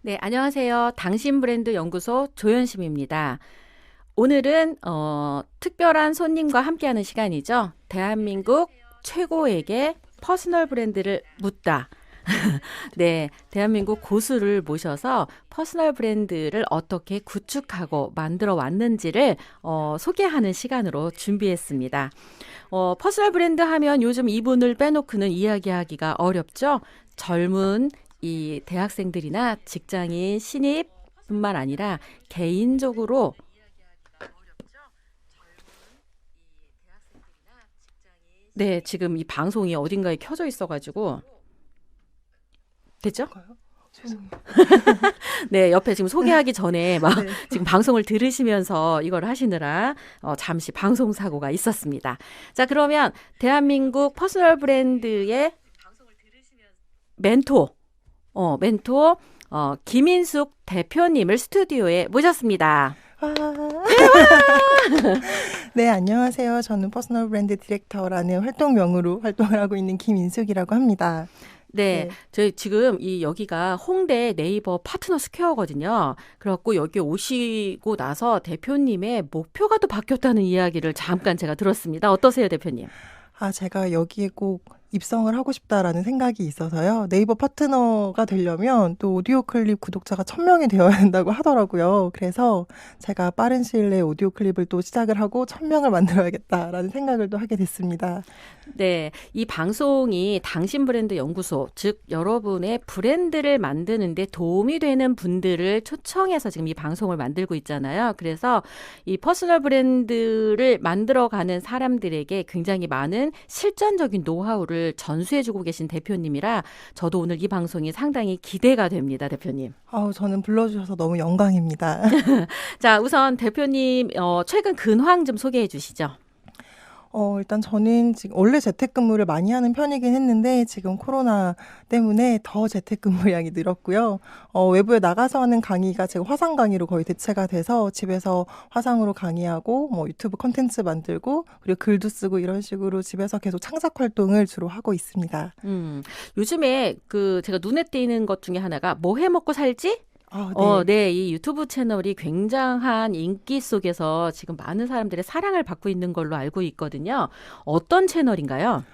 네, 안녕하세요. 당신 브랜드 연구소 조연심입니다. 오늘은 특별한 손님과 함께하는 시간이죠. 대한민국 최고에게 퍼스널 브랜드를 묻다. 네, 대한민국 고수를 모셔서 퍼스널 브랜드를 어떻게 구축하고 만들어 왔는지를 소개하는 시간으로 준비했습니다. 퍼스널 브랜드 하면 요즘 이분을 빼놓고는 이야기하기가 어렵죠. 젊은 이 대학생들이나 직장인 신입뿐만 아니라 개인적으로 네, 지금 이 방송이 어딘가에 켜져 있어가지고 됐죠? 가요? 죄송해요. 네, 옆에 지금 소개하기 전에 막 네. 지금 방송을 들으시면서 이걸 하시느라 잠시 방송 사고가 있었습니다. 자, 그러면 대한민국 퍼스널 브랜드의 멘토, 멘토 김인숙 대표님을 스튜디오에 모셨습니다. 와. 네, 안녕하세요. 저는 퍼스널 브랜드 디렉터라는 활동명으로 활동을 하고 있는 김인숙이라고 합니다. 네, 네. 저희 지금 여기가 홍대 네이버 파트너 스퀘어거든요. 그래갖고 여기 오시고 나서 대표님의 목표가 또 바뀌었다는 이야기를 잠깐 제가 들었습니다. 어떠세요, 대표님? 제가 여기에 꼭 입성을 하고 싶다라는 생각이 있어서요. 네이버 파트너가 되려면 또 오디오 클립 구독자가 1000명이 되어야 한다고 하더라고요. 그래서 제가 빠른 시일 내에 오디오 클립을 또 시작을 하고 1000명을 만들어야겠다라는 생각을 또 하게 됐습니다. 네, 이 방송이 당신 브랜드 연구소, 즉 여러분의 브랜드를 만드는데 도움이 되는 분들을 초청해서 지금 이 방송을 만들고 있잖아요. 그래서 이 퍼스널 브랜드를 만들어가는 사람들에게 굉장히 많은 실전적인 노하우를 전수해주고 계신 대표님이라 저도 오늘 이 방송이 상당히 기대가 됩니다, 대표님. 저는 불러주셔서 너무 영광입니다. 자, 우선 대표님 최근 근황 좀 소개해 주시죠. 일단 저는 지금 원래 재택근무를 많이 하는 편이긴 했는데 지금 코로나 때문에 더 재택근무량이 늘었고요. 외부에 나가서 하는 강의가 제가 화상 강의로 거의 대체가 돼서 집에서 화상으로 강의하고 뭐 유튜브 콘텐츠 만들고 그리고 글도 쓰고 이런 식으로 집에서 계속 창작 활동을 주로 하고 있습니다. 요즘에 제가 눈에 띄는 것 중에 하나가 뭐 해 먹고 살지? 네. 네, 이 유튜브 채널이 굉장한 인기 속에서 지금 많은 사람들의 사랑을 받고 있는 걸로 알고 있거든요. 어떤 채널인가요?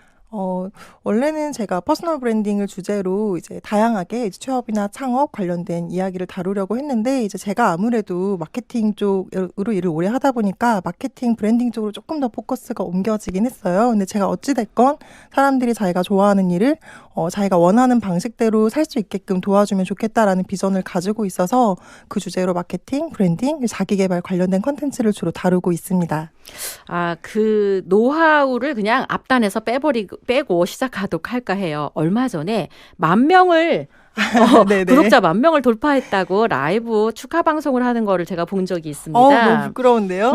원래는 제가 퍼스널 브랜딩을 주제로 이제 다양하게 이제 취업이나 창업 관련된 이야기를 다루려고 했는데 이제 제가 아무래도 마케팅 쪽으로 일을 오래 하다 보니까 마케팅 브랜딩 쪽으로 조금 더 포커스가 옮겨지긴 했어요. 근데 제가 어찌됐건 사람들이 자기가 좋아하는 일을 자기가 원하는 방식대로 살 수 있게끔 도와주면 좋겠다라는 비전을 가지고 있어서 그 주제로 마케팅, 브랜딩, 자기계발 관련된 컨텐츠를 주로 다루고 있습니다. 그 노하우를 그냥 앞단에서 빼고 시작하도록 할까 해요. 얼마 전에 10,000명을 네네. 구독자 10,000명을 돌파했다고 라이브 축하 방송을 하는 거를 제가 본 적이 너무 있습니다. 부끄러운데요?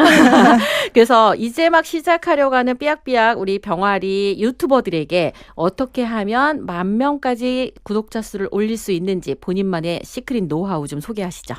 그래서 이제 막 시작하려고 하는 삐약삐약 우리 병아리 유튜버들에게 어떻게 하면 10,000명까지 구독자 수를 올릴 수 있는지 본인만의 시크릿 노하우 좀 소개하시죠.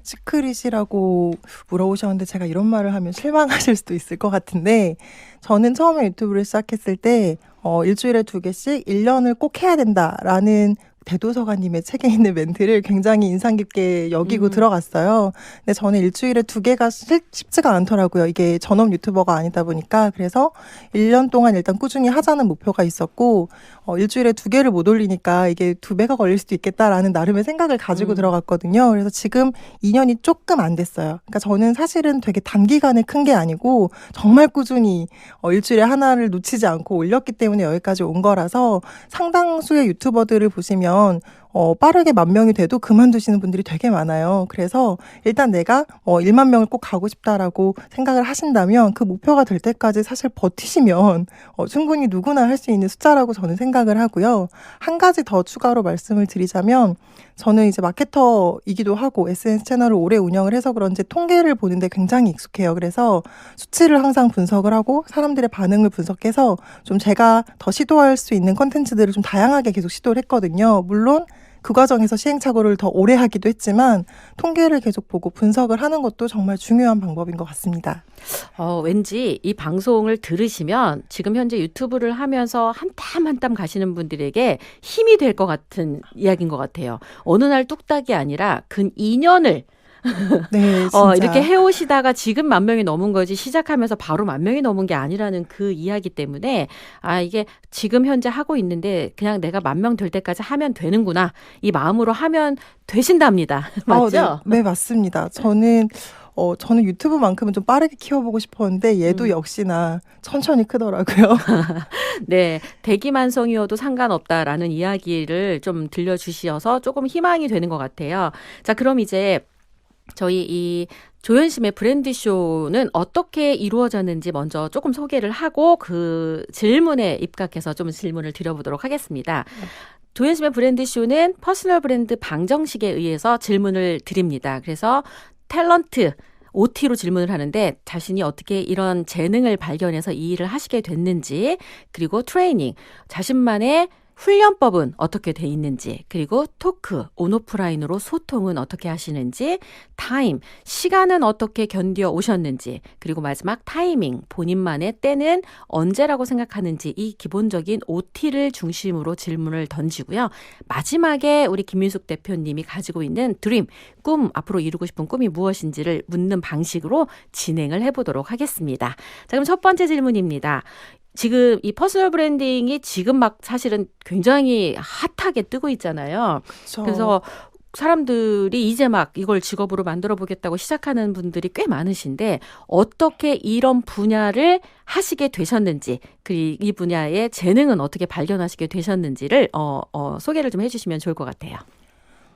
시크릿이라고 물어보셨는데 제가 이런 말을 하면 실망하실 수도 있을 것 같은데 저는 처음에 유튜브를 시작했을 때 일주일에 2개씩 1년을 꼭 해야 된다라는 대도서관님의 책에 있는 멘트를 굉장히 인상 깊게 여기고 들어갔어요. 근데 저는 일주일에 2개가 쉽지가 않더라고요. 이게 전업 유튜버가 아니다 보니까. 그래서 1년 동안 일단 꾸준히 하자는 목표가 있었고 일주일에 2개를 못 올리니까 이게 2배가 걸릴 수도 있겠다라는 나름의 생각을 가지고 들어갔거든요. 그래서 지금 2년이 조금 안 됐어요. 그러니까 저는 사실은 되게 단기간에 큰 게 아니고 정말 꾸준히 일주일에 하나를 놓치지 않고 올렸기 때문에 여기까지 온 거라서 상당수의 유튜버들을 보시면 빠르게 10,000명이 돼도 그만두시는 분들이 되게 많아요. 그래서 일단 내가 1만 명을 꼭 가고 싶다라고 생각을 하신다면 그 목표가 될 때까지 사실 버티시면 충분히 누구나 할 수 있는 숫자라고 저는 생각을 하고요. 한 가지 더 추가로 말씀을 드리자면 저는 이제 마케터이기도 하고 SNS 채널을 오래 운영을 해서 그런지 통계를 보는데 굉장히 익숙해요. 그래서 수치를 항상 분석을 하고 사람들의 반응을 분석해서 좀 제가 더 시도할 수 있는 컨텐츠들을 좀 다양하게 계속 시도를 했거든요. 물론 그 과정에서 시행착오를 더 오래 하기도 했지만 통계를 계속 보고 분석을 하는 것도 정말 중요한 방법인 것 같습니다. 왠지 이 방송을 들으시면 지금 현재 유튜브를 하면서 한 땀 한 땀 가시는 분들에게 힘이 될 것 같은 이야기인 것 같아요. 어느 날 뚝딱이 아니라 근 2년을 네, 진짜. 이렇게 해오시다가 지금 10,000명이 넘은 거지 시작하면서 바로 10,000명이 넘은 게 아니라는 그 이야기 때문에 이게 지금 현재 하고 있는데 그냥 내가 10,000명 될 때까지 하면 되는구나. 이 마음으로 하면 되신답니다. 맞죠? 네, 맞습니다. 저는 유튜브만큼은 좀 빠르게 키워보고 싶었는데 얘도 역시나 천천히 크더라고요. 네, 대기만성이어도 상관없다라는 이야기를 좀 들려주셔서 조금 희망이 되는 것 같아요. 자, 그럼 이제 저희 이 조현심의 브랜드쇼는 어떻게 이루어졌는지 먼저 조금 소개를 하고 그 질문에 입각해서 좀 질문을 드려보도록 하겠습니다. 조현심의 브랜드쇼는 퍼스널 브랜드 방정식에 의해서 질문을 드립니다. 그래서 탤런트, OT로 질문을 하는데 자신이 어떻게 이런 재능을 발견해서 이 일을 하시게 됐는지, 그리고 트레이닝, 자신만의 훈련법은 어떻게 돼 있는지, 그리고 토크, 온오프라인으로 소통은 어떻게 하시는지, 타임, 시간은 어떻게 견뎌 오셨는지, 그리고 마지막 타이밍, 본인만의 때는 언제라고 생각하는지, 이 기본적인 OT를 중심으로 질문을 던지고요. 마지막에 우리 김민숙 대표님이 가지고 있는 드림, 꿈, 앞으로 이루고 싶은 꿈이 무엇인지를 묻는 방식으로 진행을 해보도록 하겠습니다. 자, 그럼 첫 번째 질문입니다. 지금 이 퍼스널 브랜딩이 지금 막 사실은 굉장히 핫하게 뜨고 있잖아요. 그렇죠. 그래서 사람들이 이제 막 이걸 직업으로 만들어 보겠다고 시작하는 분들이 꽤 많으신데 어떻게 이런 분야를 하시게 되셨는지, 그리고 이 분야의 재능은 어떻게 발견하시게 되셨는지를 소개를 좀 해주시면 좋을 것 같아요.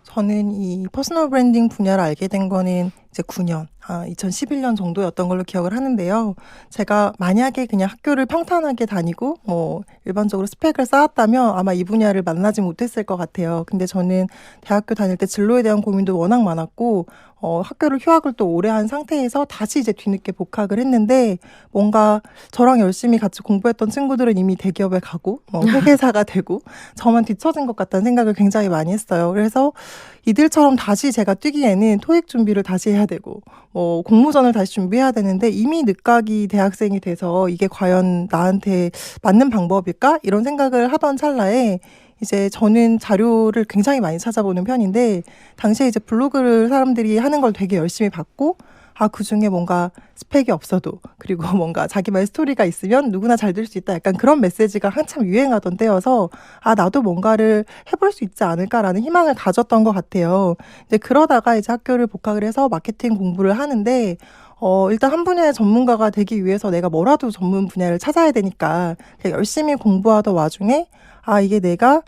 저는 이 퍼스널 브랜딩 분야를 알게 된 거는 이제 9년, 2011년 정도였던 걸로 기억을 하는데요. 제가 만약에 그냥 학교를 평탄하게 다니고 일반적으로 스펙을 쌓았다면 아마 이 분야를 만나지 못했을 것 같아요. 근데 저는 대학교 다닐 때 진로에 대한 고민도 워낙 많았고 학교를 휴학을 또 오래 한 상태에서 다시 이제 뒤늦게 복학을 했는데 뭔가 저랑 열심히 같이 공부했던 친구들은 이미 대기업에 가고 회계사가 되고 저만 뒤처진 것 같다는 생각을 굉장히 많이 했어요. 그래서 이들처럼 다시 제가 뛰기에는 토익 준비를 다시 해야 되고 공모전을 다시 준비해야 되는데 이미 늦가기 대학생이 돼서 이게 과연 나한테 맞는 방법일까? 이런 생각을 하던 찰나에 이제 저는 자료를 굉장히 많이 찾아보는 편인데 당시에 이제 블로그를 사람들이 하는 걸 되게 열심히 봤고 그중에 뭔가 스펙이 없어도 그리고 뭔가 자기만의 스토리가 있으면 누구나 잘 될 수 있다. 약간 그런 메시지가 한참 유행하던 때여서 나도 뭔가를 해볼 수 있지 않을까라는 희망을 가졌던 것 같아요. 이제 그러다가 이제 학교를 복학을 해서 마케팅 공부를 하는데 일단 한 분야의 전문가가 되기 위해서 내가 뭐라도 전문 분야를 찾아야 되니까 열심히 공부하던 와중에 이게 내가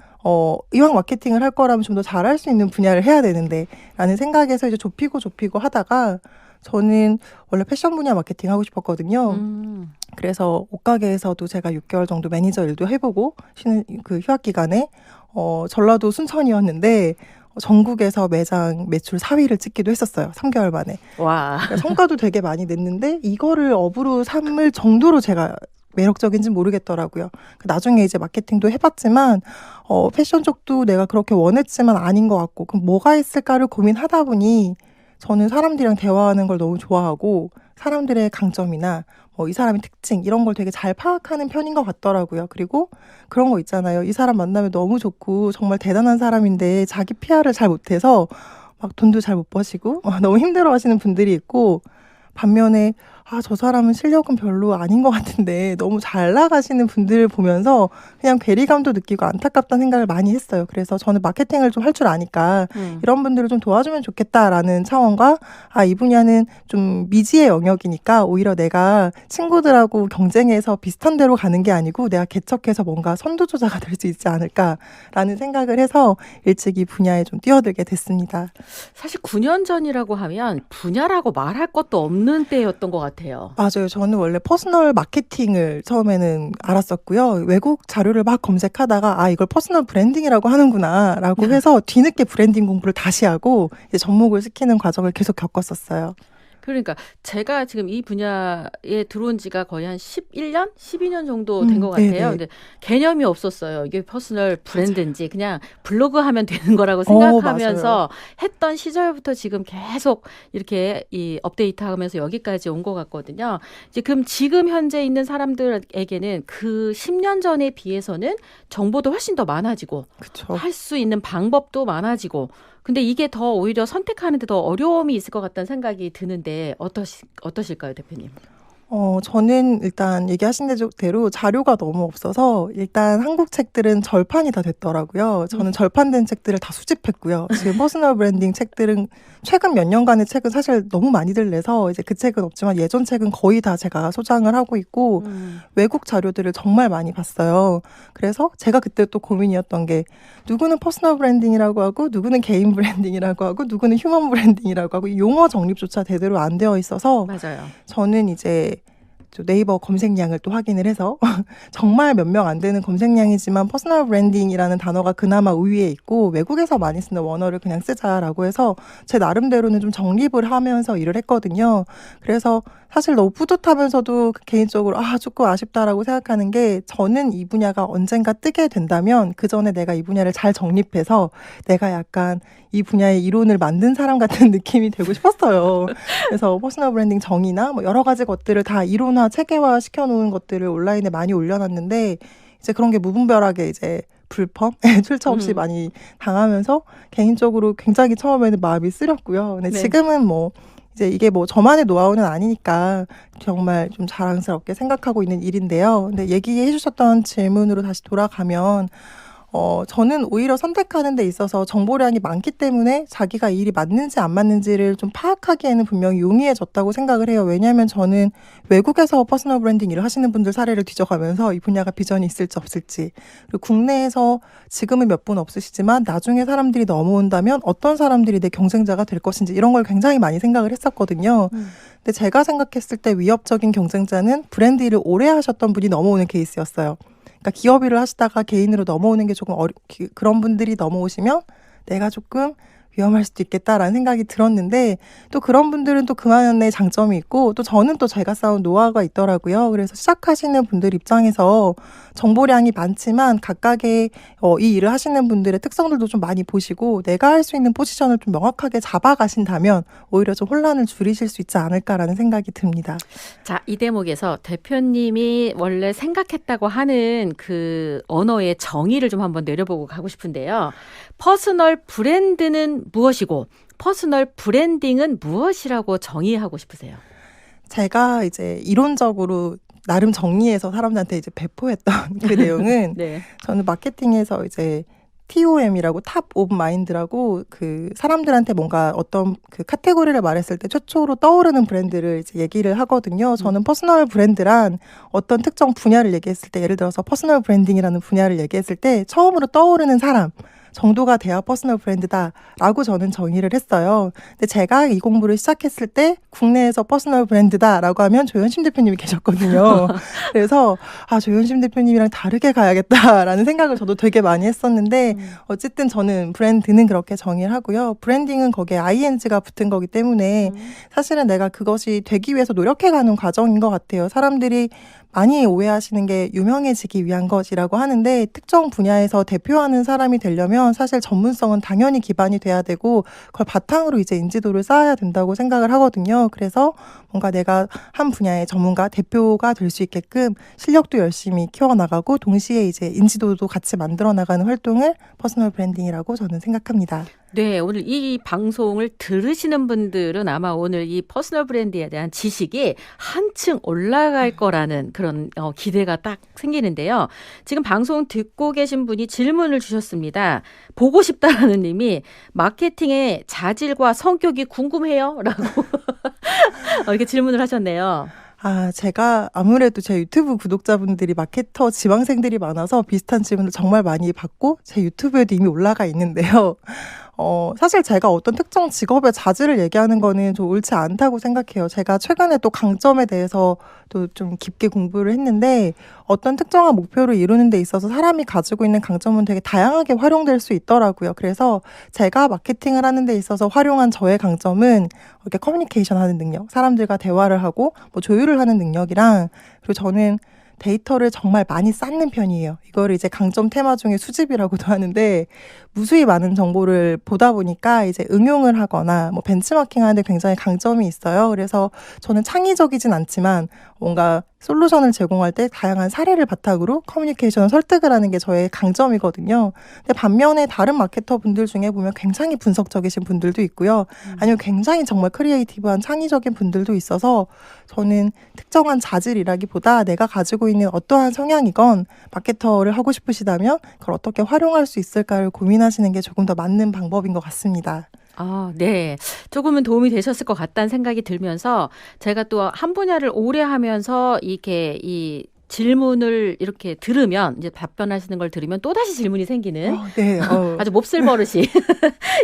이왕 마케팅을 할 거라면 좀 더 잘할 수 있는 분야를 해야 되는데 라는 생각에서 이제 좁히고 하다가 저는 원래 패션 분야 마케팅 하고 싶었거든요. 그래서 옷가게에서도 제가 6개월 정도 매니저 일도 해보고 쉬는 그 휴학 기간에 전라도 순천이었는데 전국에서 매장 매출 4위를 찍기도 했었어요. 3개월 만에. 와. 그러니까 성과도 되게 많이 냈는데 이거를 업으로 삼을 정도로 제가 매력적인지 모르겠더라고요. 나중에 이제 마케팅도 해봤지만 패션 쪽도 내가 그렇게 원했지만 아닌 것 같고 그럼 뭐가 있을까를 고민하다 보니 저는 사람들이랑 대화하는 걸 너무 좋아하고 사람들의 강점이나 이 사람의 특징 이런 걸 되게 잘 파악하는 편인 것 같더라고요. 그리고 그런 거 있잖아요. 이 사람 만나면 너무 좋고 정말 대단한 사람인데 자기 PR을 잘 못해서 막 돈도 잘 못 버시고 너무 힘들어하시는 분들이 있고 반면에 저 사람은 실력은 별로 아닌 것 같은데 너무 잘 나가시는 분들을 보면서 그냥 괴리감도 느끼고 안타깝다는 생각을 많이 했어요. 그래서 저는 마케팅을 좀 할 줄 아니까 이런 분들을 좀 도와주면 좋겠다라는 차원과 이 분야는 좀 미지의 영역이니까 오히려 내가 친구들하고 경쟁해서 비슷한 데로 가는 게 아니고 내가 개척해서 뭔가 선두주자가 될 수 있지 않을까라는 생각을 해서 일찍 이 분야에 좀 뛰어들게 됐습니다. 사실 9년 전이라고 하면 분야라고 말할 것도 없는 때였던 것 같아요. 맞아요. 저는 원래 퍼스널 마케팅을 처음에는 알았었고요. 외국 자료를 막 검색하다가 이걸 퍼스널 브랜딩이라고 하는구나 라고 해서 뒤늦게 브랜딩 공부를 다시 하고 이제 접목을 시키는 과정을 계속 겪었었어요. 그러니까 제가 지금 이 분야에 들어온 지가 거의 한 11년, 12년 정도 된 것 같아요. 네네. 근데 개념이 없었어요. 이게 퍼스널 맞아요. 브랜드인지 그냥 블로그 하면 되는 거라고 맞아요. 생각하면서 했던 시절부터 지금 계속 이렇게 이 업데이트하면서 여기까지 온 것 같거든요. 이제 그럼 지금 현재 있는 사람들에게는 그 10년 전에 비해서는 정보도 훨씬 더 많아지고 그쵸. 할 수 있는 방법도 많아지고 근데 이게 더 오히려 선택하는데 더 어려움이 있을 것 같다는 생각이 드는데 어떠실까요, 대표님? 저는 일단 얘기하신 대로 자료가 너무 없어서 일단 한국 책들은 절판이 다 됐더라고요. 저는 절판된 책들을 다 수집했고요. 지금 퍼스널 브랜딩 책들은 최근 몇 년간의 책은 사실 너무 많이들 내서 이제 그 책은 없지만 예전 책은 거의 다 제가 소장을 하고 있고 외국 자료들을 정말 많이 봤어요. 그래서 제가 그때 또 고민이었던 게 누구는 퍼스널 브랜딩이라고 하고 누구는 개인 브랜딩이라고 하고 누구는 휴먼 브랜딩이라고 하고 이 용어 정립조차 제대로 안 되어 있어서 맞아요. 저는 이제 네이버 검색량을 또 확인을 해서 정말 몇 명 안 되는 검색량이지만 퍼스널 브랜딩이라는 단어가 그나마 우위에 있고 외국에서 많이 쓰는 원어를 그냥 쓰자라고 해서 제 나름대로는 좀 정립을 하면서 일을 했거든요. 그래서 사실 너무 뿌듯하면서도 개인적으로 조금 아쉽다라고 생각하는 게 저는 이 분야가 언젠가 뜨게 된다면 그 전에 내가 이 분야를 잘 정립해서 내가 약간 이 분야의 이론을 만든 사람 같은 느낌이 되고 싶었어요. 그래서 퍼스널 브랜딩 정의나 뭐 여러 가지 것들을 다 이론화, 체계화 시켜놓은 것들을 온라인에 많이 올려놨는데 이제 그런 게 무분별하게 이제 불펌, 출처 없이 많이 당하면서 개인적으로 굉장히 처음에는 마음이 쓰렸고요. 근데 네. 지금은 뭐 이제 이게 뭐 저만의 노하우는 아니니까 정말 좀 자랑스럽게 생각하고 있는 일인데요. 근데 얘기해 주셨던 질문으로 다시 돌아가면 저는 오히려 선택하는 데 있어서 정보량이 많기 때문에 자기가 이 일이 맞는지 안 맞는지를 좀 파악하기에는 분명히 용이해졌다고 생각을 해요. 왜냐하면 저는 외국에서 퍼스널 브랜딩 일을 하시는 분들 사례를 뒤져가면서 이 분야가 비전이 있을지 없을지, 그리고 국내에서 지금은 몇 분 없으시지만 나중에 사람들이 넘어온다면 어떤 사람들이 내 경쟁자가 될 것인지 이런 걸 굉장히 많이 생각을 했었거든요. 근데 제가 생각했을 때 위협적인 경쟁자는 브랜드 일을 오래 하셨던 분이 넘어오는 케이스였어요. 그러니까 기업 일을 하시다가 개인으로 넘어오는 게 조금 그런 분들이 넘어오시면 내가 조금 위험할 수도 있겠다라는 생각이 들었는데 또 그런 분들은 또 그만의 장점이 있고 또 저는 또 제가 쌓은 노하우가 있더라고요. 그래서 시작하시는 분들 입장에서 정보량이 많지만 각각의 이 일을 하시는 분들의 특성들도 좀 많이 보시고 내가 할 수 있는 포지션을 좀 명확하게 잡아가신다면 오히려 좀 혼란을 줄이실 수 있지 않을까라는 생각이 듭니다. 자, 이 대목에서 대표님이 원래 생각했다고 하는 그 언어의 정의를 좀 한번 내려보고 가고 싶은데요. 퍼스널 브랜드는 무엇이고 퍼스널 브랜딩은 무엇이라고 정의하고 싶으세요? 제가 이제 이론적으로 나름 정리해서 사람들한테 이제 배포했던 그 내용은 네. 저는 마케팅에서 이제 TOM이라고 탑 오브 마인드라고 그 사람들한테 뭔가 어떤 그 카테고리를 말했을 때 최초로 떠오르는 브랜드를 이제 얘기를 하거든요. 저는 퍼스널 브랜드란 어떤 특정 분야를 얘기했을 때 예를 들어서 퍼스널 브랜딩이라는 분야를 얘기했을 때 처음으로 떠오르는 사람 정도가 돼야 퍼스널 브랜드다라고 저는 정의를 했어요. 근데 제가 이 공부를 시작했을 때 국내에서 퍼스널 브랜드다라고 하면 조현심 대표님이 계셨거든요. 그래서 조현심 대표님이랑 다르게 가야겠다라는 생각을 저도 되게 많이 했었는데 어쨌든 저는 브랜드는 그렇게 정의를 하고요. 브랜딩은 거기에 ing가 붙은 거기 때문에 사실은 내가 그것이 되기 위해서 노력해가는 과정인 것 같아요. 사람들이 많이 오해하시는 게 유명해지기 위한 것이라고 하는데 특정 분야에서 대표하는 사람이 되려면 사실 전문성은 당연히 기반이 돼야 되고 그걸 바탕으로 이제 인지도를 쌓아야 된다고 생각을 하거든요. 그래서 뭔가 내가 한 분야의 전문가, 대표가 될 수 있게끔 실력도 열심히 키워나가고 동시에 이제 인지도도 같이 만들어 나가는 활동을 퍼스널 브랜딩이라고 저는 생각합니다. 네, 오늘 이 방송을 들으시는 분들은 아마 오늘 이 퍼스널 브랜드에 대한 지식이 한층 올라갈 거라는 그런 기대가 딱 생기는데요. 지금 방송 듣고 계신 분이 질문을 주셨습니다. 보고 싶다라는 님이 마케팅의 자질과 성격이 궁금해요? 라고 이렇게 질문을 하셨네요. 제가 아무래도 제 유튜브 구독자분들이 마케터 지망생들이 많아서 비슷한 질문을 정말 많이 받고 제 유튜브에도 이미 올라가 있는데요. 사실 제가 어떤 특정 직업의 자질을 얘기하는 거는 좀 옳지 않다고 생각해요. 제가 최근에 또 강점에 대해서 또 좀 깊게 공부를 했는데 어떤 특정한 목표를 이루는 데 있어서 사람이 가지고 있는 강점은 되게 다양하게 활용될 수 있더라고요. 그래서 제가 마케팅을 하는 데 있어서 활용한 저의 강점은 이렇게 커뮤니케이션 하는 능력, 사람들과 대화를 하고 뭐 조율을 하는 능력이랑 그리고 저는 데이터를 정말 많이 쌓는 편이에요. 이거를 이제 강점 테마 중에 수집이라고도 하는데 무수히 많은 정보를 보다 보니까 이제 응용을 하거나 뭐 벤치마킹 하는데 굉장히 강점이 있어요. 그래서 저는 창의적이진 않지만 뭔가 솔루션을 제공할 때 다양한 사례를 바탕으로 커뮤니케이션을 설득을 하는 게 저의 강점이거든요. 근데 반면에 다른 마케터 분들 중에 보면 굉장히 분석적이신 분들도 있고요. 아니면 굉장히 정말 크리에이티브한 창의적인 분들도 있어서 저는 특정한 자질이라기보다 내가 가지고 있는 어떠한 성향이건 마케터를 하고 싶으시다면 그걸 어떻게 활용할 수 있을까를 고민하시는 게 조금 더 맞는 방법인 것 같습니다. 네. 조금은 도움이 되셨을 것 같다는 생각이 들면서 제가 또 한 분야를 오래 하면서 이렇게 이 질문을 이렇게 들으면 이제 답변하시는 걸 들으면 또다시 질문이 생기는 네. 아주 몹쓸 버릇이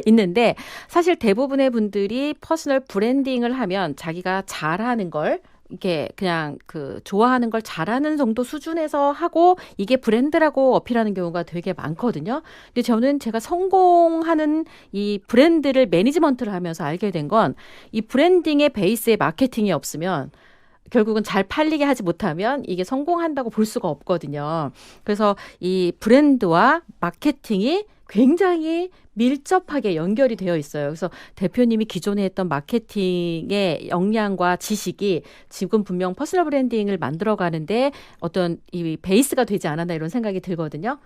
있는데 사실 대부분의 분들이 퍼스널 브랜딩을 하면 자기가 잘하는 걸 이게 그냥 그 좋아하는 걸 잘하는 정도 수준에서 하고 이게 브랜드라고 어필하는 경우가 되게 많거든요. 근데 저는 제가 성공하는 이 브랜드를 매니지먼트를 하면서 알게 된 건 이 브랜딩의 베이스에 마케팅이 없으면 결국은 잘 팔리게 하지 못하면 이게 성공한다고 볼 수가 없거든요. 그래서 이 브랜드와 마케팅이 굉장히 밀접하게 연결이 되어 있어요. 그래서 대표님이 기존에 했던 마케팅의 역량과 지식이 지금 분명 퍼스널 브랜딩을 만들어가는데 어떤 이 베이스가 되지 않았나 이런 생각이 들거든요.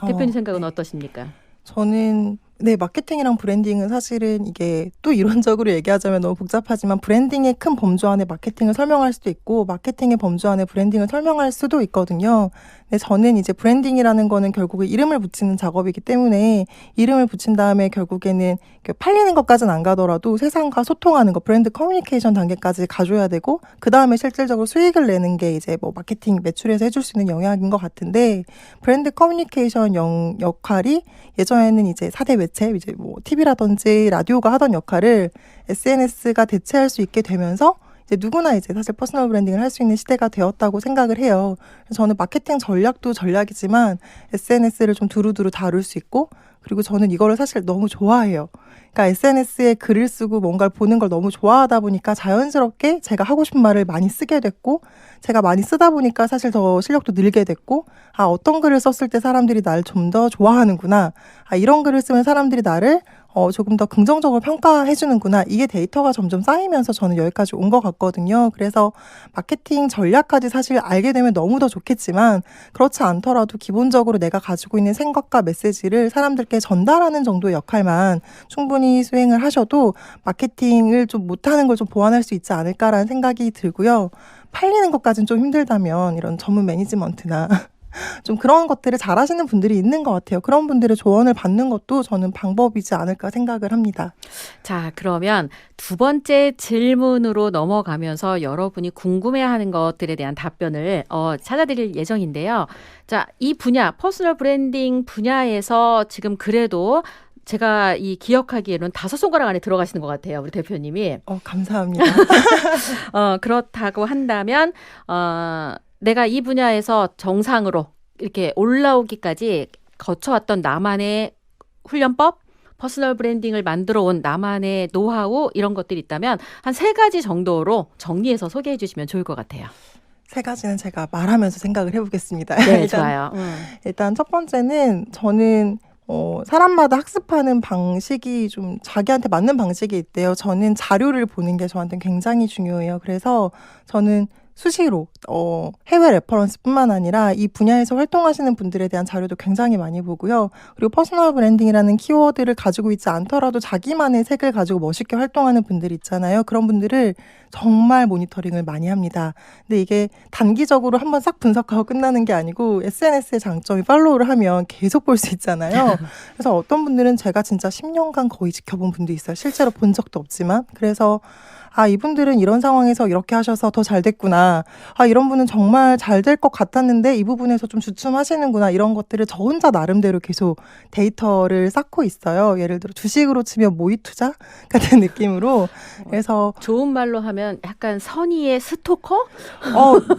대표님 생각은 네. 어떠십니까? 저는 마케팅이랑 브랜딩은 사실은 이게 또 이론적으로 얘기하자면 너무 복잡하지만 브랜딩의 큰 범주 안에 마케팅을 설명할 수도 있고 마케팅의 범주 안에 브랜딩을 설명할 수도 있거든요. 근데 저는 이제 브랜딩이라는 거는 결국에 이름을 붙이는 작업이기 때문에 이름을 붙인 다음에 결국에는 팔리는 것까지는 안 가더라도 세상과 소통하는 거, 브랜드 커뮤니케이션 단계까지 가줘야 되고 그 다음에 실질적으로 수익을 내는 게 이제 뭐 마케팅 매출에서 해줄 수 있는 영역인 것 같은데 브랜드 커뮤니케이션 역할이 예전에는 이제 4대 매체, 이제 뭐 TV라든지 라디오가 하던 역할을 SNS가 대체할 수 있게 되면서 이제 누구나 이제 사실 퍼스널 브랜딩을 할 수 있는 시대가 되었다고 생각을 해요. 그래서 저는 마케팅 전략도 전략이지만 SNS를 좀 두루두루 다룰 수 있고 그리고 저는 이거를 사실 너무 좋아해요. 그러니까 SNS에 글을 쓰고 뭔가를 보는 걸 너무 좋아하다 보니까 자연스럽게 제가 하고 싶은 말을 많이 쓰게 됐고 제가 많이 쓰다 보니까 사실 더 실력도 늘게 됐고 어떤 글을 썼을 때 사람들이 날 좀 더 좋아하는구나. 이런 글을 쓰면 사람들이 나를 조금 더 긍정적으로 평가해 주는구나. 이게 데이터가 점점 쌓이면서 저는 여기까지 온 것 같거든요. 그래서 마케팅 전략까지 사실 알게 되면 너무 더 좋겠지만 그렇지 않더라도 기본적으로 내가 가지고 있는 생각과 메시지를 사람들께 전달하는 정도의 역할만 충분히 수행을 하셔도 마케팅을 좀 못하는 걸 좀 보완할 수 있지 않을까라는 생각이 들고요. 팔리는 것까지는 좀 힘들다면 이런 전문 매니지먼트나 좀 그런 것들을 잘하시는 분들이 있는 것 같아요. 그런 분들의 조언을 받는 것도 저는 방법이지 않을까 생각을 합니다. 자, 그러면 두 번째 질문으로 넘어가면서 여러분이 궁금해하는 것들에 대한 답변을 찾아드릴 예정인데요. 자, 이 분야, 퍼스널 브랜딩 분야에서 지금 그래도 제가 이 기억하기에는 5손가락 안에 들어가시는 것 같아요. 우리 대표님이. 감사합니다. 그렇다고 한다면 내가 이 분야에서 정상으로 이렇게 올라오기까지 거쳐왔던 나만의 훈련법, 퍼스널 브랜딩을 만들어 온 나만의 노하우 이런 것들이 있다면 한 3가지 정도로 정리해서 소개해 주시면 좋을 것 같아요. 3가지는 제가 말하면서 생각을 해보겠습니다. 네, 좋아요. 일단 첫 번째는 저는 사람마다 학습하는 방식이 좀 자기한테 맞는 방식이 있대요. 저는 자료를 보는 게 저한테는 굉장히 중요해요. 그래서 저는 수시로 해외 레퍼런스뿐만 아니라 이 분야에서 활동하시는 분들에 대한 자료도 굉장히 많이 보고요. 그리고 퍼스널 브랜딩이라는 키워드를 가지고 있지 않더라도 자기만의 색을 가지고 멋있게 활동하는 분들 있잖아요. 그런 분들을 정말 모니터링을 많이 합니다. 근데 이게 단기적으로 한번 싹 분석하고 끝나는 게 아니고 SNS의 장점이 팔로우를 하면 계속 볼 수 있잖아요. 그래서 어떤 분들은 제가 진짜 10년간 거의 지켜본 분도 있어요. 실제로 본 적도 없지만. 그래서 이분들은 이런 상황에서 이렇게 하셔서 더 잘 됐구나. 보니까 이런 분은 정말 잘 될 것 같았는데 이 부분에서 좀 주춤하시는구나, 이런 것들을 저 혼자 나름대로 계속 데이터를 쌓고 있어요. 예를 들어 주식으로 치면 모의 투자 같은 느낌으로. 그래서 좋은 말로 하면 약간 선의의 스토커?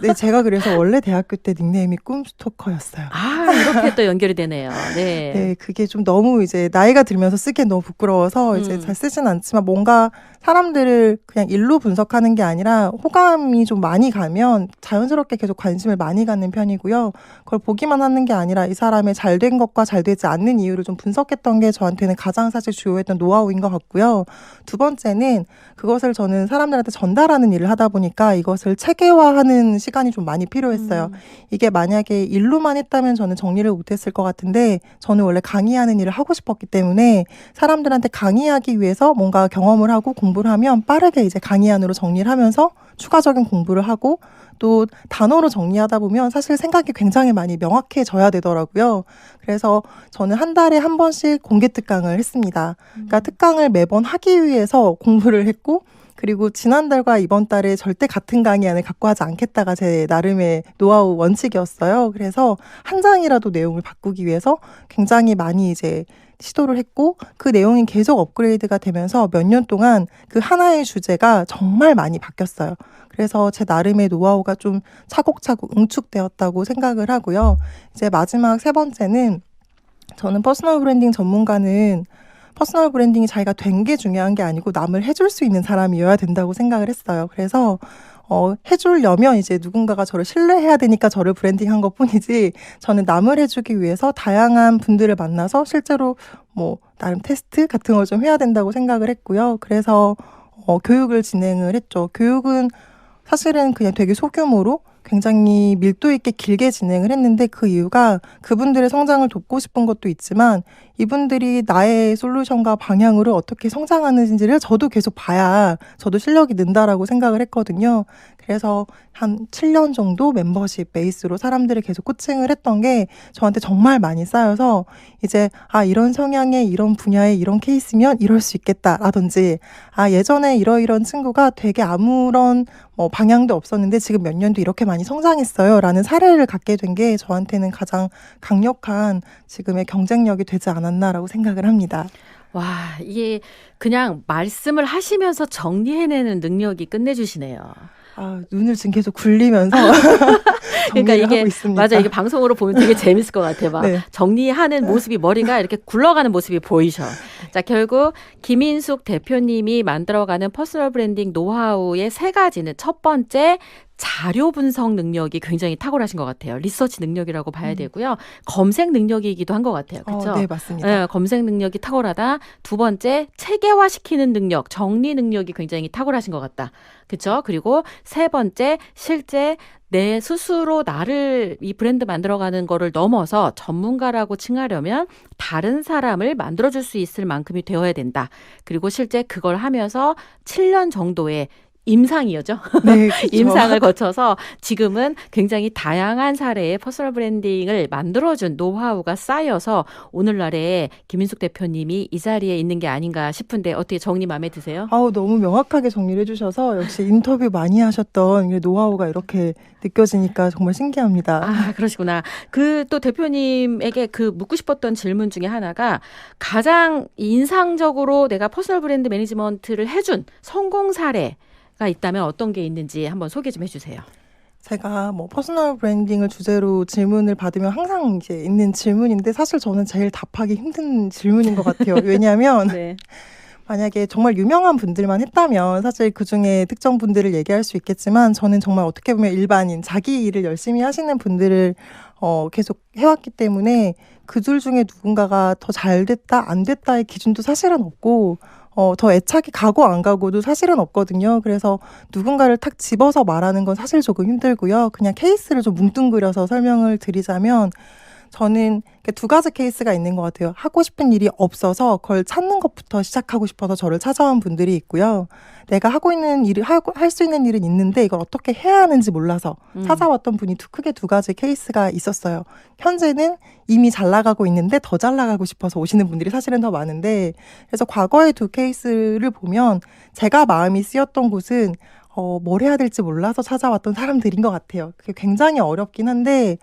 네, 제가 그래서 원래 대학교 때 닉네임이 꿈 스토커였어요. 아, 이렇게 또 연결이 되네요. 네. 네, 그게 좀 너무 이제 나이가 들면서 쓰기엔 너무 부끄러워서 이제 잘 쓰진 않지만, 뭔가 사람들을 그냥 일로 분석하는 게 아니라 호감이 좀 많이 가면 자연스럽게 계속 관심을 많이 갖는 편이고요. 그걸 보기만 하는 게 아니라 이 사람의 잘 된 것과 잘 되지 않는 이유를 좀 분석했던 게 저한테는 가장 사실 주요했던 노하우인 것 같고요. 두 번째는 그것을 저는 사람들한테 전달하는 일을 하다 보니까 이것을 체계화하는 시간이 좀 많이 필요했어요. 이게 만약에 일로만 했다면 저는 정리를 못했을 것 같은데, 저는 원래 강의하는 일을 하고 싶었기 때문에 사람들한테 강의하기 위해서 뭔가 경험을 하고 공부를 하면 빠르게 이제 강의 안으로 정리를 하면서 추가적인 공부를 하고, 또 단어로 정리하다 보면 사실 생각이 굉장히 많이 명확해져야 되더라고요. 그래서 저는 한 달에 한 번씩 공개 특강을 했습니다. 그러니까 특강을 매번 하기 위해서 공부를 했고, 그리고 지난달과 이번 달에 절대 같은 강의안을 갖고 하지 않겠다가 제 나름의 노하우 원칙이었어요. 그래서 한 장이라도 내용을 바꾸기 위해서 굉장히 많이 이제 시도를 했고, 그 내용이 계속 업그레이드가 되면서 몇 년 동안 그 하나의 주제가 정말 많이 바뀌었어요. 그래서 제 나름의 노하우가 좀 차곡차곡 응축되었다고 생각을 하고요. 이제 마지막 세 번째는, 저는 퍼스널 브랜딩 전문가는 퍼스널 브랜딩이 자기가 된 게 중요한 게 아니고 남을 해줄 수 있는 사람이어야 된다고 생각을 했어요. 그래서 해주려면 이제 누군가가 저를 신뢰해야 되니까 저를 브랜딩한 것뿐이지, 저는 남을 해주기 위해서 다양한 분들을 만나서 실제로 뭐 나름 테스트 같은 걸 좀 해야 된다고 생각을 했고요. 그래서 교육을 진행을 했죠. 교육은 사실은 그냥 되게 소규모로 굉장히 밀도 있게 길게 진행을 했는데, 그 이유가 그분들의 성장을 돕고 싶은 것도 있지만 이분들이 나의 솔루션과 방향으로 어떻게 성장하는지를 저도 계속 봐야 저도 실력이 는다라고 생각을 했거든요. 그래서 한 7년 정도 멤버십 베이스로 사람들을 계속 코칭을 했던 게 저한테 정말 많이 쌓여서, 이제 이런 성향의 이런 분야의 이런 케이스면 이럴 수 있겠다라든지, 예전에 이러이런 친구가 되게 아무런 방향도 없었는데 지금 몇 년도 이렇게 많이 성장했어요 라는 사례를 갖게 된 게 저한테는 가장 강력한 지금의 경쟁력이 되지 않았나라고 생각을 합니다. 와, 이게 그냥 말씀을 하시면서 정리해내는 능력이 끝내주시네요. 눈을 지금 계속 굴리면서 그러니까 정리를 이게 하고 있습니다. 맞아, 이게 방송으로 보면 되게 재밌을 것 같아요. 막 네. 정리하는 모습이, 머리가 이렇게 굴러가는 모습이 보이셔. 자, 결국 김인숙 대표님이 만들어가는 퍼스널 브랜딩 노하우의 세 가지는, 첫 번째, 자료 분석 능력이 굉장히 탁월하신 것 같아요. 리서치 능력이라고 봐야 되고요. 검색 능력이기도 한 것 같아요. 그렇죠? 네, 맞습니다. 검색 능력이 탁월하다. 두 번째, 체계화시키는 능력, 정리 능력이 굉장히 탁월하신 것 같다. 그렇죠? 그리고 세 번째, 실제 내 스스로 나를, 이 브랜드 만들어가는 거를 넘어서 전문가라고 칭하려면 다른 사람을 만들어줄 수 있을 만큼이 되어야 된다. 그리고 실제 그걸 하면서 7년 정도의 임상이었죠. 네, 그렇죠. 임상을 거쳐서 지금은 굉장히 다양한 사례의 퍼스널 브랜딩을 만들어준 노하우가 쌓여서 오늘날에 김인숙 대표님이 이 자리에 있는 게 아닌가 싶은데, 어떻게 정리 마음에 드세요? 너무 명확하게 정리를 해주셔서 역시 인터뷰 많이 하셨던 노하우가 이렇게 느껴지니까 정말 신기합니다. 그러시구나. 그 또 대표님에게 그 묻고 싶었던 질문 중에 하나가, 가장 인상적으로 내가 퍼스널 브랜드 매니지먼트를 해준 성공 사례가 있다면 어떤 게 있는지 한번 소개 좀 해주세요. 제가 퍼스널 브랜딩을 주제로 질문을 받으면 항상 이제 있는 질문인데, 사실 저는 제일 답하기 힘든 질문인 것 같아요. 왜냐하면 네. 만약에 정말 유명한 분들만 했다면 사실 그중에 특정 분들을 얘기할 수 있겠지만, 저는 정말 어떻게 보면 일반인, 자기 일을 열심히 하시는 분들을 계속 해왔기 때문에 그들 중에 누군가가 더 잘 됐다, 안 됐다의 기준도 사실은 없고, 더 애착이 가고 안 가고도 사실은 없거든요. 그래서 누군가를 탁 집어서 말하는 건 사실 조금 힘들고요. 그냥 케이스를 좀 뭉뚱그려서 설명을 드리자면, 저는 두 가지 케이스가 있는 것 같아요. 하고 싶은 일이 없어서 그걸 찾는 것부터 시작하고 싶어서 저를 찾아온 분들이 있고요. 내가 하고 있는 일을 할 수 있는 일은 있는데 이걸 어떻게 해야 하는지 몰라서 찾아왔던 분이 크게 두 가지 케이스가 있었어요. 현재는 이미 잘 나가고 있는데 더 잘 나가고 싶어서 오시는 분들이 사실은 더 많은데, 그래서 과거의 두 케이스를 보면 제가 마음이 쓰였던 곳은 뭘 해야 될지 몰라서 찾아왔던 사람들인 것 같아요. 그게 굉장히 어렵긴 한데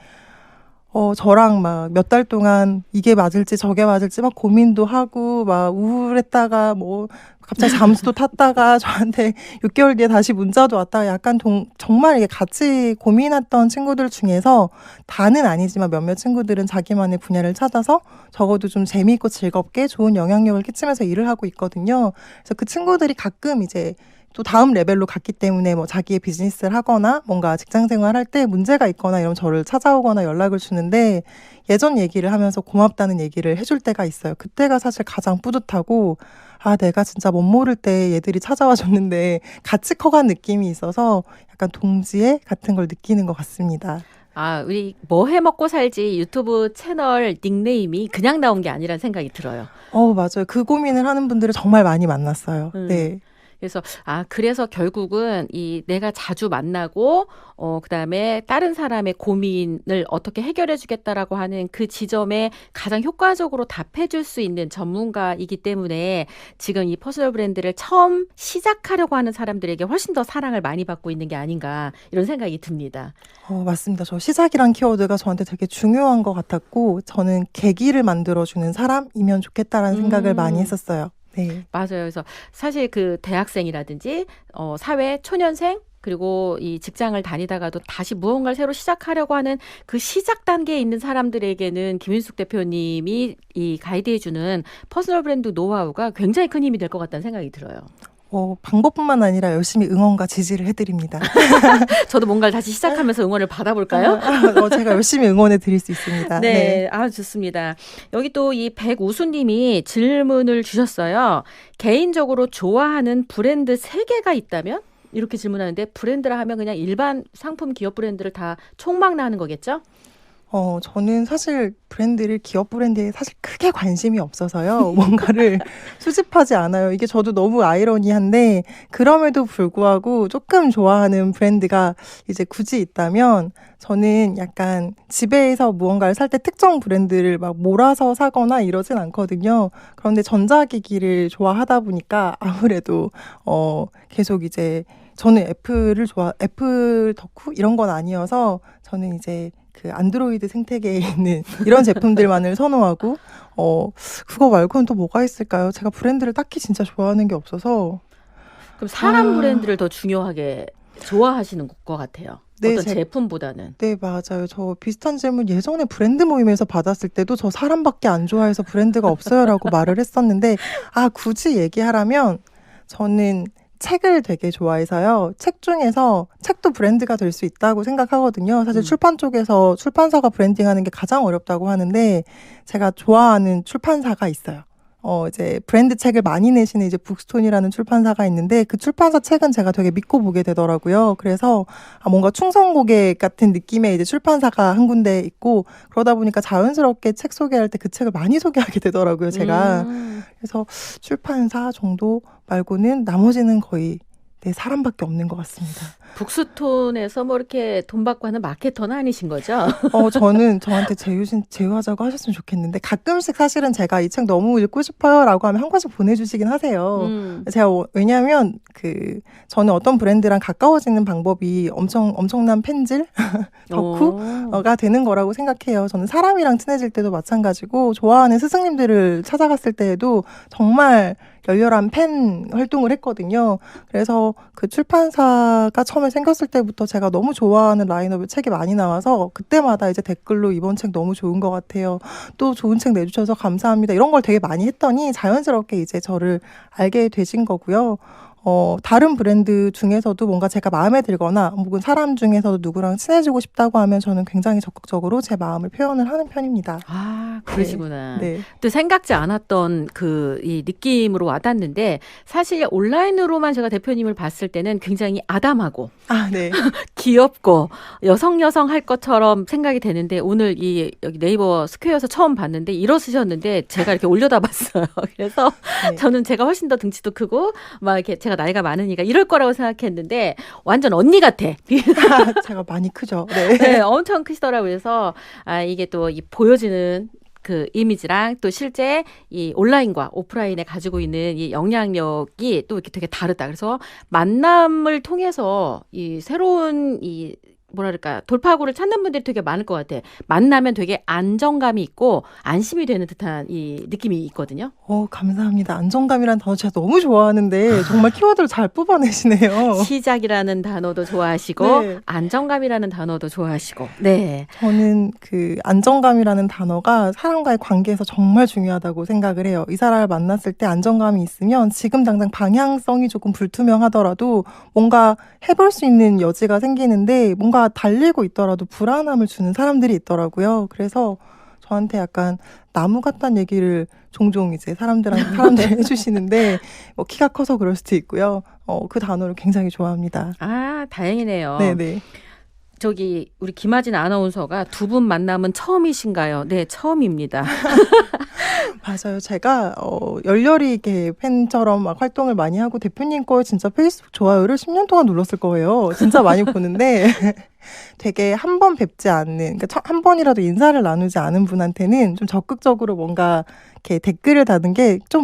저랑 막 몇 달 동안 이게 맞을지 저게 맞을지 막 고민도 하고 막 우울했다가 뭐 갑자기 잠수도 탔다가 저한테 6개월 뒤에 다시 문자도 왔다가 약간 정말 이게 같이 고민했던 친구들 중에서 다는 아니지만 몇몇 친구들은 자기만의 분야를 찾아서 적어도 좀 재미있고 즐겁게 좋은 영향력을 끼치면서 일을 하고 있거든요. 그래서 그 친구들이 가끔 이제 또 다음 레벨로 갔기 때문에 뭐 자기의 비즈니스를 하거나 뭔가 직장 생활할 때 문제가 있거나 이러면 저를 찾아오거나 연락을 주는데 예전 얘기를 하면서 고맙다는 얘기를 해줄 때가 있어요. 그때가 사실 가장 뿌듯하고 내가 진짜 멋 모를 때 얘들이 찾아와 줬는데 같이 커간 느낌이 있어서 약간 동지애 같은 걸 느끼는 것 같습니다. 우리 뭐 해 먹고 살지 유튜브 채널 닉네임이 그냥 나온 게 아니라는 생각이 들어요. 맞아요. 그 고민을 하는 분들을 정말 많이 만났어요. 네. 그래서 결국은 내가 자주 만나고, 그다음에 다른 사람의 고민을 어떻게 해결해 주겠다라고 하는 그 지점에 가장 효과적으로 답해 줄 수 있는 전문가이기 때문에 지금 이 퍼스널 브랜드를 처음 시작하려고 하는 사람들에게 훨씬 더 사랑을 많이 받고 있는 게 아닌가 이런 생각이 듭니다. 맞습니다. 저 시작이란 키워드가 저한테 되게 중요한 것 같았고 저는 계기를 만들어주는 사람이면 좋겠다라는 생각을 많이 했었어요. 네. 맞아요. 그래서 사실 그 대학생이라든지 사회 초년생 그리고 이 직장을 다니다가도 다시 무언가를 새로 시작하려고 하는 그 시작 단계에 있는 사람들에게는 김윤숙 대표님이 이 가이드해주는 퍼스널 브랜드 노하우가 굉장히 큰 힘이 될 것 같다는 생각이 들어요. 방법뿐만 아니라 열심히 응원과 지지를 해드립니다. 저도 뭔가를 다시 시작하면서 응원을 받아볼까요? 제가 열심히 응원해 드릴 수 있습니다. 네. 좋습니다. 여기 또 이 백우수님이 질문을 주셨어요. 개인적으로 좋아하는 브랜드 3개가 있다면? 이렇게 질문하는데 브랜드라 하면 그냥 일반 상품 기업 브랜드를 다 총망라하는 거겠죠? 저는 사실 기업 브랜드에 사실 크게 관심이 없어서요. 뭔가를 수집하지 않아요. 이게 저도 너무 아이러니한데, 그럼에도 불구하고 조금 좋아하는 브랜드가 이제 굳이 있다면, 저는 약간 집에서 무언가를 살 때 특정 브랜드를 막 몰아서 사거나 이러진 않거든요. 그런데 전자기기를 좋아하다 보니까 아무래도, 계속 이제, 저는 애플 덕후? 이런 건 아니어서, 저는 이제 그 안드로이드 생태계에 있는 이런 제품들만을 선호하고 그거 말고는 또 뭐가 있을까요? 제가 브랜드를 딱히 진짜 좋아하는 게 없어서. 그럼 사람 브랜드를 더 중요하게 좋아하시는 것 같아요. 네, 어떤 제품보다는. 네, 맞아요. 저 비슷한 질문 예전에 브랜드 모임에서 받았을 때도 저 사람밖에 안 좋아해서 브랜드가 없어요라고 말을 했었는데 굳이 얘기하라면 저는 책을 되게 좋아해서요. 책 중에서 책도 브랜드가 될 수 있다고 생각하거든요. 사실 출판 쪽에서 출판사가 브랜딩하는 게 가장 어렵다고 하는데 제가 좋아하는 출판사가 있어요. 이제 브랜드 책을 많이 내시는 이제 북스톤이라는 출판사가 있는데 그 출판사 책은 제가 되게 믿고 보게 되더라고요. 그래서 뭔가 충성 고객 같은 느낌의 이제 출판사가 한 군데 있고 그러다 보니까 자연스럽게 책 소개할 때 그 책을 많이 소개하게 되더라고요, 제가. 그래서 출판사 정도 말고는 나머지는 거의 사람밖에 없는 것 같습니다. 북스톤에서 뭐 이렇게 돈 받고 하는 마케터는 아니신 거죠? 저는 저한테 제휴하자고 하셨으면 좋겠는데 가끔씩 사실은 제가 이 책 너무 읽고 싶어요라고 하면 한 권씩 보내주시긴 하세요. 제가 왜냐하면 저는 어떤 브랜드랑 가까워지는 방법이 엄청난 팬질 덕후가 되는 거라고 생각해요. 저는 사람이랑 친해질 때도 마찬가지고 좋아하는 스승님들을 찾아갔을 때에도 정말 열렬한 팬 활동을 했거든요. 그래서 그 출판사가 처음에 생겼을 때부터 제가 너무 좋아하는 라인업의 책이 많이 나와서 그때마다 이제 댓글로 이번 책 너무 좋은 것 같아요. 또 좋은 책 내주셔서 감사합니다. 이런 걸 되게 많이 했더니 자연스럽게 이제 저를 알게 되신 거고요. 다른 브랜드 중에서도 뭔가 제가 마음에 들거나 혹은 사람 중에서도 누구랑 친해지고 싶다고 하면 저는 굉장히 적극적으로 제 마음을 표현을 하는 편입니다. 그러시구나. 네. 또 생각지 않았던 이 느낌으로 와닿는데 사실 온라인으로만 제가 대표님을 봤을 때는 굉장히 아담하고 네. 귀엽고 여성 할 것처럼 생각이 되는데 오늘 여기 네이버 스퀘어에서 처음 봤는데 일어서셨는데 제가 이렇게 올려다 봤어요. 그래서 저는 제가 훨씬 더 등치도 크고 막 이렇게 제가 나이가 많으니까 이럴 거라고 생각했는데 완전 언니 같아. 제가 많이 크죠. 네, 엄청 크시더라고요. 그래서 이게 또 보여지는 그 이미지랑 또 실제 이 온라인과 오프라인에 가지고 있는 이 영향력이 또 이렇게 되게 다르다. 그래서 만남을 통해서 이 새로운 이 뭐랄까 돌파구를 찾는 분들이 되게 많을 것 같아. 만나면 되게 안정감이 있고 안심이 되는 듯한 이 느낌이 있거든요. 감사합니다. 안정감이란 단어 제가 너무 좋아하는데 정말 키워드를 잘 뽑아내시네요. 시작이라는 단어도 좋아하시고 네. 안정감이라는 단어도 좋아하시고. 네. 저는 그 안정감이라는 단어가 사람과의 관계에서 정말 중요하다고 생각을 해요. 이 사람을 만났을 때 안정감이 있으면 지금 당장 방향성이 조금 불투명하더라도 뭔가 해볼 수 있는 여지가 생기는데 뭔가 달리고 있더라도 불안함을 주는 사람들이 있더라고요. 그래서 저한테 약간 나무 같다는 얘기를 종종 이제 사람들이 해주시는데 뭐 키가 커서 그럴 수도 있고요. 그 단어를 굉장히 좋아합니다. 아, 다행이네요. 네네. 저기 우리 김아진 아나운서가 두 분 만남은 처음이신가요? 네, 처음입니다. 맞아요. 제가 열렬히 이렇게 팬처럼 막 활동을 많이 하고 대표님 거 진짜 페이스북 좋아요를 10년 동안 눌렀을 거예요. 진짜 많이 보는데 되게 한 번 뵙지 않는, 그러니까 한 번이라도 인사를 나누지 않은 분한테는 좀 적극적으로 뭔가 이렇게 댓글을 다는 게 좀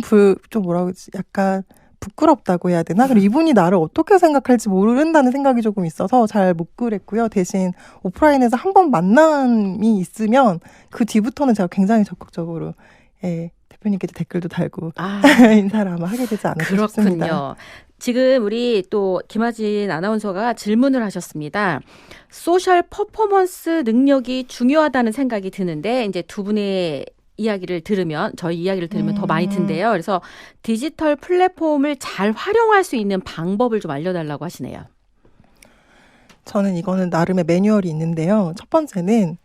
뭐라고 그러지? 약간 부끄럽다고 해야 되나? 그리고 이분이 나를 어떻게 생각할지 모른다는 생각이 조금 있어서 잘 못 그랬고요. 대신 오프라인에서 한 번 만남이 있으면 그 뒤부터는 제가 굉장히 적극적으로 대표님께도 댓글도 달고 인사를 아마 하게 되지 않을까 싶습니다. 그렇군요. 지금 우리 또 김아진 아나운서가 질문을 하셨습니다. 소셜 퍼포먼스 능력이 중요하다는 생각이 드는데 이제 두 분의 이야기를 들으면 저희 이야기를 들으면 더 많이 든대요. 그래서 디지털 플랫폼을 잘 활용할 수 있는 방법을 좀 알려달라고 하시네요. 저는 이거는 나름의 매뉴얼이 있는데요. 첫 번째는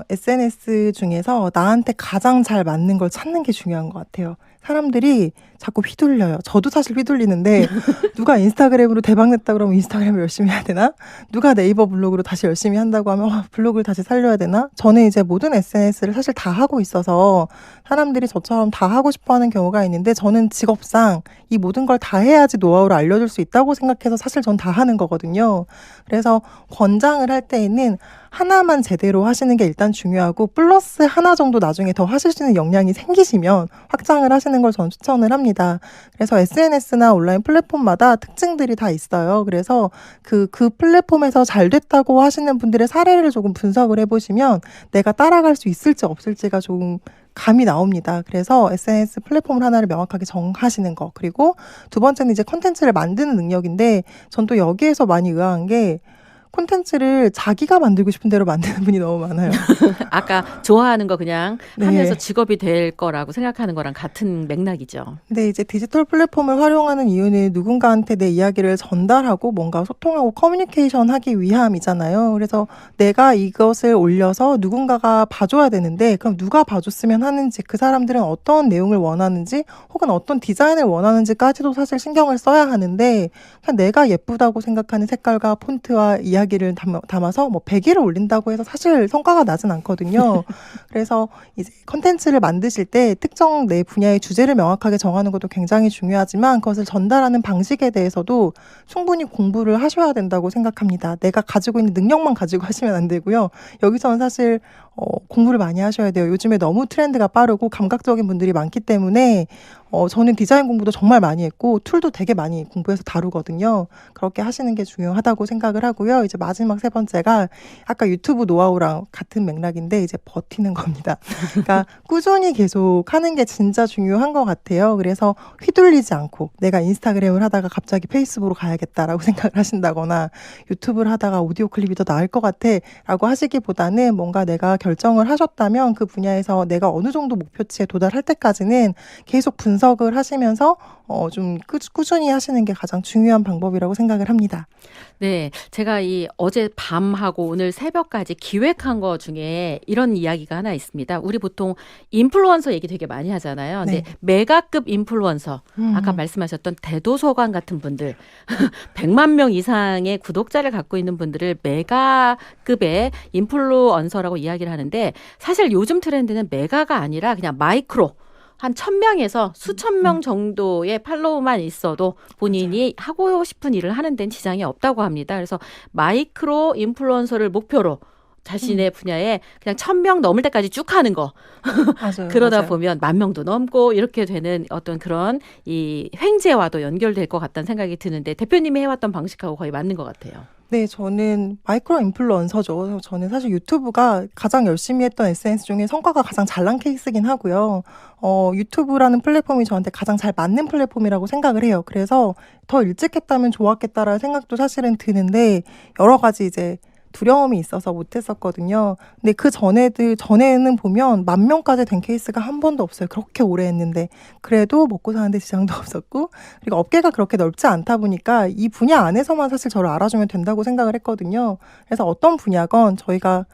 SNS 중에서 나한테 가장 잘 맞는 걸 찾는 게 중요한 것 같아요. 사람들이 자꾸 휘둘려요. 저도 사실 휘둘리는데 누가 인스타그램으로 대박 냈다 그러면 인스타그램을 열심히 해야 되나? 누가 네이버 블로그로 다시 열심히 한다고 하면 블로그를 다시 살려야 되나? 저는 이제 모든 SNS를 사실 다 하고 있어서 사람들이 저처럼 다 하고 싶어 하는 경우가 있는데 저는 직업상 이 모든 걸 다 해야지 노하우를 알려줄 수 있다고 생각해서 사실 전 다 하는 거거든요. 그래서 권장을 할 때에는 하나만 제대로 하시는 게 일단 중요하고 플러스 하나 정도 나중에 더 하실 수 있는 역량이 생기시면 확장을 하시는 걸 전 추천을 합니다. 그래서 SNS나 온라인 플랫폼마다 특징들이 다 있어요. 그래서 그 플랫폼에서 잘 됐다고 하시는 분들의 사례를 조금 분석을 해보시면 내가 따라갈 수 있을지 없을지가 조금 감이 나옵니다. 그래서 SNS 플랫폼을 하나를 명확하게 정하시는 거. 그리고 두 번째는 이제 콘텐츠를 만드는 능력인데 전 또 여기에서 많이 의아한 게 콘텐츠를 자기가 만들고 싶은 대로 만드는 분이 너무 많아요. 아까 좋아하는 거 그냥 네. 하면서 직업이 될 거라고 생각하는 거랑 같은 맥락이죠. 근데 이제 디지털 플랫폼을 활용하는 이유는 누군가한테 내 이야기를 전달하고 뭔가 소통하고 커뮤니케이션 하기 위함이잖아요. 그래서 내가 이것을 올려서 누군가가 봐줘야 되는데 그럼 누가 봐줬으면 하는지 그 사람들은 어떤 내용을 원하는지 혹은 어떤 디자인을 원하는지까지도 사실 신경을 써야 하는데 그냥 내가 예쁘다고 생각하는 색깔과 폰트와 이야기를 담아서 뭐 100일을 올린다고 해서 사실 성과가 나진 않거든요. 그래서 이제 컨텐츠를 만드실 때 특정 내 분야의 주제를 명확하게 정하는 것도 굉장히 중요하지만 그것을 전달하는 방식에 대해서도 충분히 공부를 하셔야 된다고 생각합니다. 내가 가지고 있는 능력만 가지고 하시면 안 되고요. 여기서는 사실 공부를 많이 하셔야 돼요. 요즘에 너무 트렌드가 빠르고 감각적인 분들이 많기 때문에 저는 디자인 공부도 정말 많이 했고 툴도 되게 많이 공부해서 다루거든요. 그렇게 하시는 게 중요하다고 생각을 하고요. 이제 마지막 세 번째가 아까 유튜브 노하우랑 같은 맥락인데 이제 버티는 겁니다. 그러니까 꾸준히 계속 하는 게 진짜 중요한 것 같아요. 그래서 휘둘리지 않고 내가 인스타그램을 하다가 갑자기 페이스북으로 가야겠다라고 생각을 하신다거나 유튜브를 하다가 오디오 클립이 더 나을 것 같아 라고 하시기보다는 뭔가 내가 결정을 하셨다면 그 분야에서 내가 어느 정도 목표치에 도달할 때까지는 계속 분석을 하시면서 좀 꾸준히 하시는 게 가장 중요한 방법이라고 생각을 합니다. 네, 제가 이 어제 밤하고 오늘 새벽까지 기획한 거 중에 이런 이야기가 하나 있습니다. 우리 보통 인플루언서 얘기 되게 많이 하잖아요. 근데 네. 메가급 인플루언서, 아까 말씀하셨던 대도서관 같은 분들, 100만 명 이상의 구독자를 갖고 있는 분들을 메가급의 인플루언서라고 이야기를 하는데 사실 요즘 트렌드는 메가가 아니라 그냥 마이크로 한 1,000명에서 수천 명 정도의 팔로우만 있어도 본인이 하고 싶은 일을 하는 데는 지장이 없다고 합니다. 그래서 마이크로 인플루언서를 목표로 자신의 분야에 그냥 1,000명 넘을 때까지 쭉 하는 거. 맞아요. 그러다 맞아요. 보면 10,000명도 넘고 이렇게 되는 어떤 그런 이 횡재와도 연결될 것 같다는 생각이 드는데 대표님이 해왔던 방식하고 거의 맞는 것 같아요. 네, 저는 마이크로 인플루언서죠. 그래서 저는 사실 유튜브가 가장 열심히 했던 SNS 중에 성과가 가장 잘 난 케이스긴 하고요. 유튜브라는 플랫폼이 저한테 가장 잘 맞는 플랫폼이라고 생각을 해요. 그래서 더 일찍 했다면 좋았겠다라는 생각도 사실은 드는데 여러 가지 이제 두려움이 있어서 못했었거든요. 근데 전에는 보면 10,000명까지 된 케이스가 한 번도 없어요. 그렇게 오래 했는데. 그래도 먹고 사는데 지장도 없었고, 그리고 업계가 그렇게 넓지 않다 보니까 이 분야 안에서만 사실 저를 알아주면 된다고 생각을 했거든요. 그래서 어떤 분야건 저희가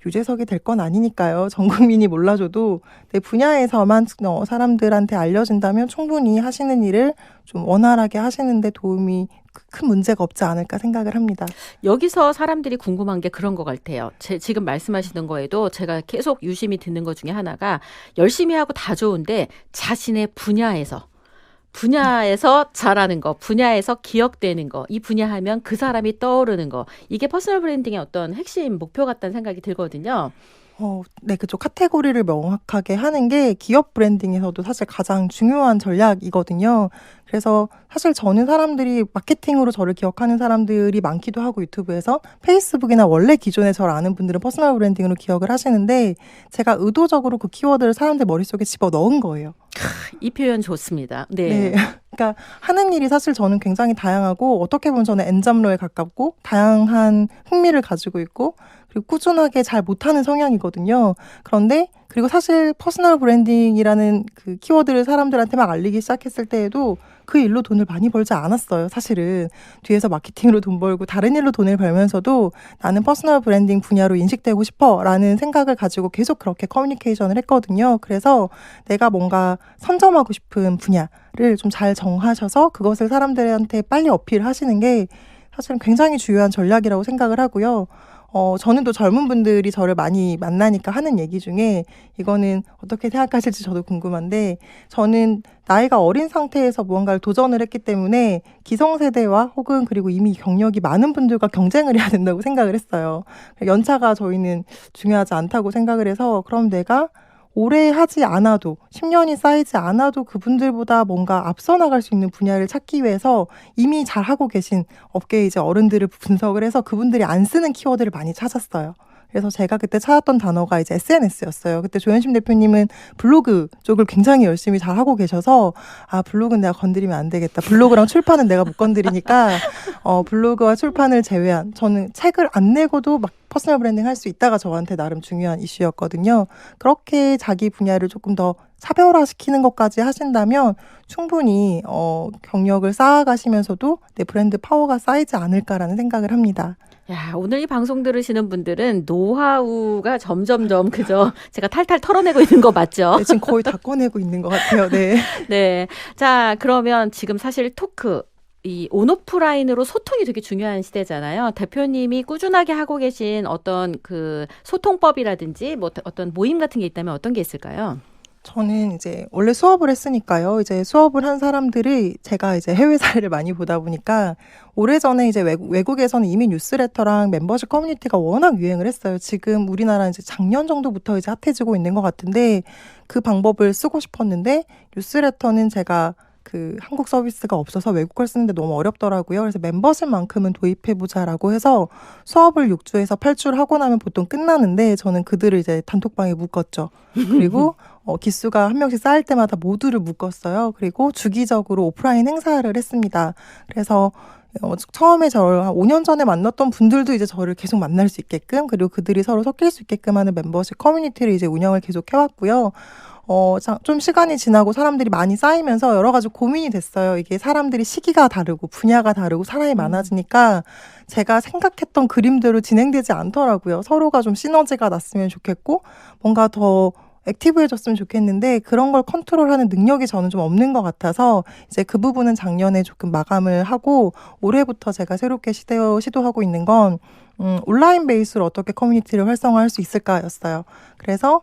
유재석이 될 건 아니니까요. 전 국민이 몰라줘도 내 분야에서만 사람들한테 알려진다면 충분히 하시는 일을 좀 원활하게 하시는데 도움이 큰 문제가 없지 않을까 생각을 합니다. 여기서 사람들이 궁금한 게 그런 것 같아요. 지금 말씀하시는 거에도 제가 계속 유심히 듣는 것 중에 하나가 열심히 하고 다 좋은데 자신의 분야에서 잘하는 거, 분야에서 기억되는 거, 이 분야 하면 그 사람이 떠오르는 거. 이게 퍼스널 브랜딩의 어떤 핵심 목표 같다는 생각이 들거든요. 네, 그쪽 카테고리를 명확하게 하는 게 기업 브랜딩에서도 사실 가장 중요한 전략이거든요. 그래서 사실 저는 사람들이 마케팅으로 저를 기억하는 사람들이 많기도 하고 유튜브에서 페이스북이나 원래 기존에 저를 아는 분들은 퍼스널 브랜딩으로 기억을 하시는데 제가 의도적으로 그 키워드를 사람들 머릿속에 집어넣은 거예요. 이 표현 좋습니다. 네. 네. 그러니까 하는 일이 사실 저는 굉장히 다양하고 어떻게 보면 저는 엔잡러에 가깝고 다양한 흥미를 가지고 있고 그리고 꾸준하게 잘 못하는 성향이거든요. 그리고 사실 퍼스널 브랜딩이라는 그 키워드를 사람들한테 막 알리기 시작했을 때에도 그 일로 돈을 많이 벌지 않았어요. 사실은 뒤에서 마케팅으로 돈 벌고 다른 일로 돈을 벌면서도 나는 퍼스널 브랜딩 분야로 인식되고 싶어라는 생각을 가지고 계속 그렇게 커뮤니케이션을 했거든요. 그래서 내가 뭔가 선점하고 싶은 분야를 좀 잘 정하셔서 그것을 사람들한테 빨리 어필하시는 게 사실은 굉장히 중요한 전략이라고 생각을 하고요. 저는 또 젊은 분들이 저를 많이 만나니까 하는 얘기 중에 이거는 어떻게 생각하실지 저도 궁금한데 저는 나이가 어린 상태에서 무언가를 도전을 했기 때문에 기성세대와 혹은 그리고 이미 경력이 많은 분들과 경쟁을 해야 된다고 생각을 했어요. 연차가 저희는 중요하지 않다고 생각을 해서 그럼 내가 오래 하지 않아도 10년이 쌓이지 않아도 그분들보다 뭔가 앞서 나갈 수 있는 분야를 찾기 위해서 이미 잘하고 계신 업계의 이제 어른들을 분석을 해서 그분들이 안 쓰는 키워드를 많이 찾았어요. 그래서 제가 그때 찾았던 단어가 이제 SNS였어요. 그때 조현심 대표님은 블로그 쪽을 굉장히 열심히 잘 하고 계셔서 블로그는 내가 건드리면 안 되겠다. 블로그랑 출판은 내가 못 건드리니까 블로그와 출판을 제외한 저는 책을 안 내고도 막 퍼스널 브랜딩 할 수 있다가 저한테 나름 중요한 이슈였거든요. 그렇게 자기 분야를 조금 더 차별화시키는 것까지 하신다면 충분히 경력을 쌓아가시면서도 내 브랜드 파워가 쌓이지 않을까라는 생각을 합니다. 야, 오늘 이 방송 들으시는 분들은 노하우가 점점점 그죠? 제가 탈탈 털어내고 있는 거 맞죠? 네, 지금 거의 다 꺼내고 있는 것 같아요. 네. 네. 자, 그러면 지금 사실 이 온오프라인으로 소통이 되게 중요한 시대잖아요. 대표님이 꾸준하게 하고 계신 어떤 그 소통법이라든지 뭐 어떤 모임 같은 게 있다면 어떤 게 있을까요? 저는 이제 원래 수업을 했으니까요. 이제 수업을 한 사람들이 제가 이제 해외 사례를 많이 보다 보니까 오래전에 이제 외국에서는 이미 뉴스레터랑 멤버십 커뮤니티가 워낙 유행을 했어요. 지금 우리나라 이제 작년 정도부터 이제 핫해지고 있는 것 같은데 그 방법을 쓰고 싶었는데 뉴스레터는 제가 그 한국 서비스가 없어서 외국 걸 쓰는데 너무 어렵더라고요. 그래서 멤버십만큼은 도입해보자라고 해서 수업을 6주에서 8주를 하고 나면 보통 끝나는데 저는 그들을 이제 단톡방에 묶었죠. 그리고 기수가 한 명씩 쌓일 때마다 모두를 묶었어요. 그리고 주기적으로 오프라인 행사를 했습니다. 그래서 처음에 저를 한 5년 전에 만났던 분들도 이제 저를 계속 만날 수 있게끔 그리고 그들이 서로 섞일 수 있게끔 하는 멤버십 커뮤니티를 이제 운영을 계속 해왔고요. 좀 시간이 지나고 사람들이 많이 쌓이면서 여러 가지 고민이 됐어요. 이게 사람들이 시기가 다르고 분야가 다르고 사람이 많아지니까 제가 생각했던 그림대로 진행되지 않더라고요. 서로가 좀 시너지가 났으면 좋겠고 뭔가 더 액티브해졌으면 좋겠는데 그런 걸 컨트롤하는 능력이 저는 좀 없는 것 같아서 이제 그 부분은 작년에 조금 마감을 하고 올해부터 제가 새롭게 시도하고 있는 건 온라인 베이스로 어떻게 커뮤니티를 활성화할 수 있을까였어요. 그래서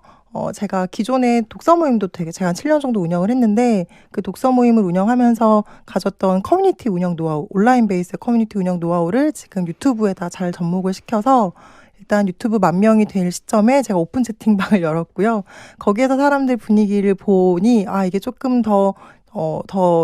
제가 기존에 독서 모임도 제가 한 7년 정도 운영을 했는데 그 독서 모임을 운영하면서 가졌던 커뮤니티 운영 노하우, 온라인 베이스 커뮤니티 운영 노하우를 지금 유튜브에다 잘 접목을 시켜서 일단 유튜브 10,000명이 될 시점에 제가 오픈 채팅방을 열었고요. 거기에서 사람들 분위기를 보니 이게 조금 더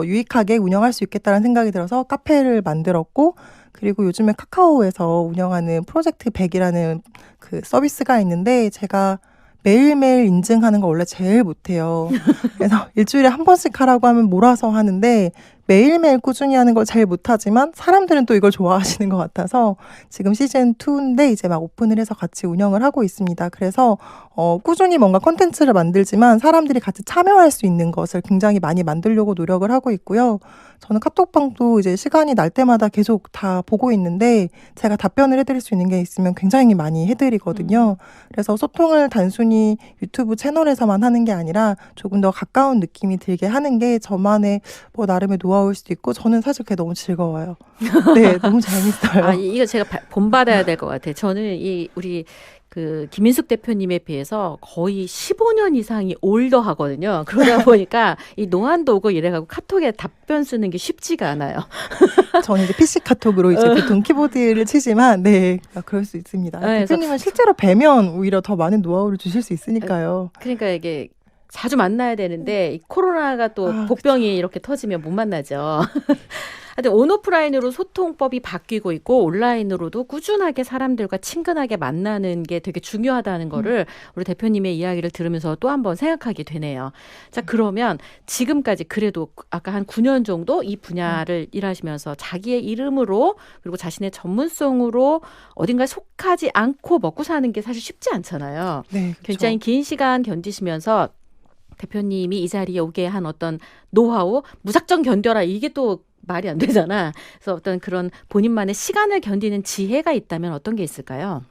유익하게 운영할 수 있겠다는 생각이 들어서 카페를 만들었고, 그리고 요즘에 카카오에서 운영하는 프로젝트 100이라는 그 서비스가 있는데, 제가 매일매일 인증하는 거 원래 제일 못해요. 그래서 일주일에 한 번씩 하라고 하면 몰아서 하는데, 매일매일 꾸준히 하는 걸 제일 못하지만 사람들은 또 이걸 좋아하시는 것 같아서 지금 시즌2인데 이제 막 오픈을 해서 같이 운영을 하고 있습니다. 그래서 꾸준히 뭔가 콘텐츠를 만들지만 사람들이 같이 참여할 수 있는 것을 굉장히 많이 만들려고 노력을 하고 있고요. 저는 카톡방도 이제 시간이 날 때마다 계속 다 보고 있는데, 제가 답변을 해드릴 수 있는 게 있으면 굉장히 많이 해드리거든요. 그래서 소통을 단순히 유튜브 채널에서만 하는 게 아니라 조금 더 가까운 느낌이 들게 하는 게 저만의 뭐 나름의 노하우일 수도 있고, 저는 사실 그게 너무 즐거워요. 네, 너무 재밌어요. 이거 제가 본받아야 될 것 같아요. 저는 우리 그 김인숙 대표님에 비해서 거의 15년 이상이 올더하거든요. 그러다 보니까 이 노안도 오고 이래가고 카톡에 답변 쓰는 게 쉽지가 않아요. 저는 이제 PC 카톡으로 이제 보통 키보드를 치지만, 네, 그럴 수 있습니다. 네, 대표님은 실제로 뵈면 오히려 더 많은 노하우를 주실 수 있으니까요. 그러니까 이게 자주 만나야 되는데 이 코로나가 또 복병이 그쵸. 이렇게 터지면 못 만나죠. 하여튼 온오프라인으로 소통법이 바뀌고 있고 온라인으로도 꾸준하게 사람들과 친근하게 만나는 게 되게 중요하다는 거를 우리 대표님의 이야기를 들으면서 또 한 번 생각하게 되네요. 자, 그러면 지금까지 그래도 아까 한 9년 정도 이 분야를 일하시면서 자기의 이름으로 그리고 자신의 전문성으로 어딘가에 속하지 않고 먹고 사는 게 사실 쉽지 않잖아요. 네, 그쵸. 굉장히 긴 시간 견디시면서 대표님이 이 자리에 오게 한 어떤 노하우, 무작정 견뎌라, 이게 또 말이 안 되잖아. 그래서 어떤 그런 본인만의 시간을 견디는 지혜가 있다면 어떤 게 있을까요?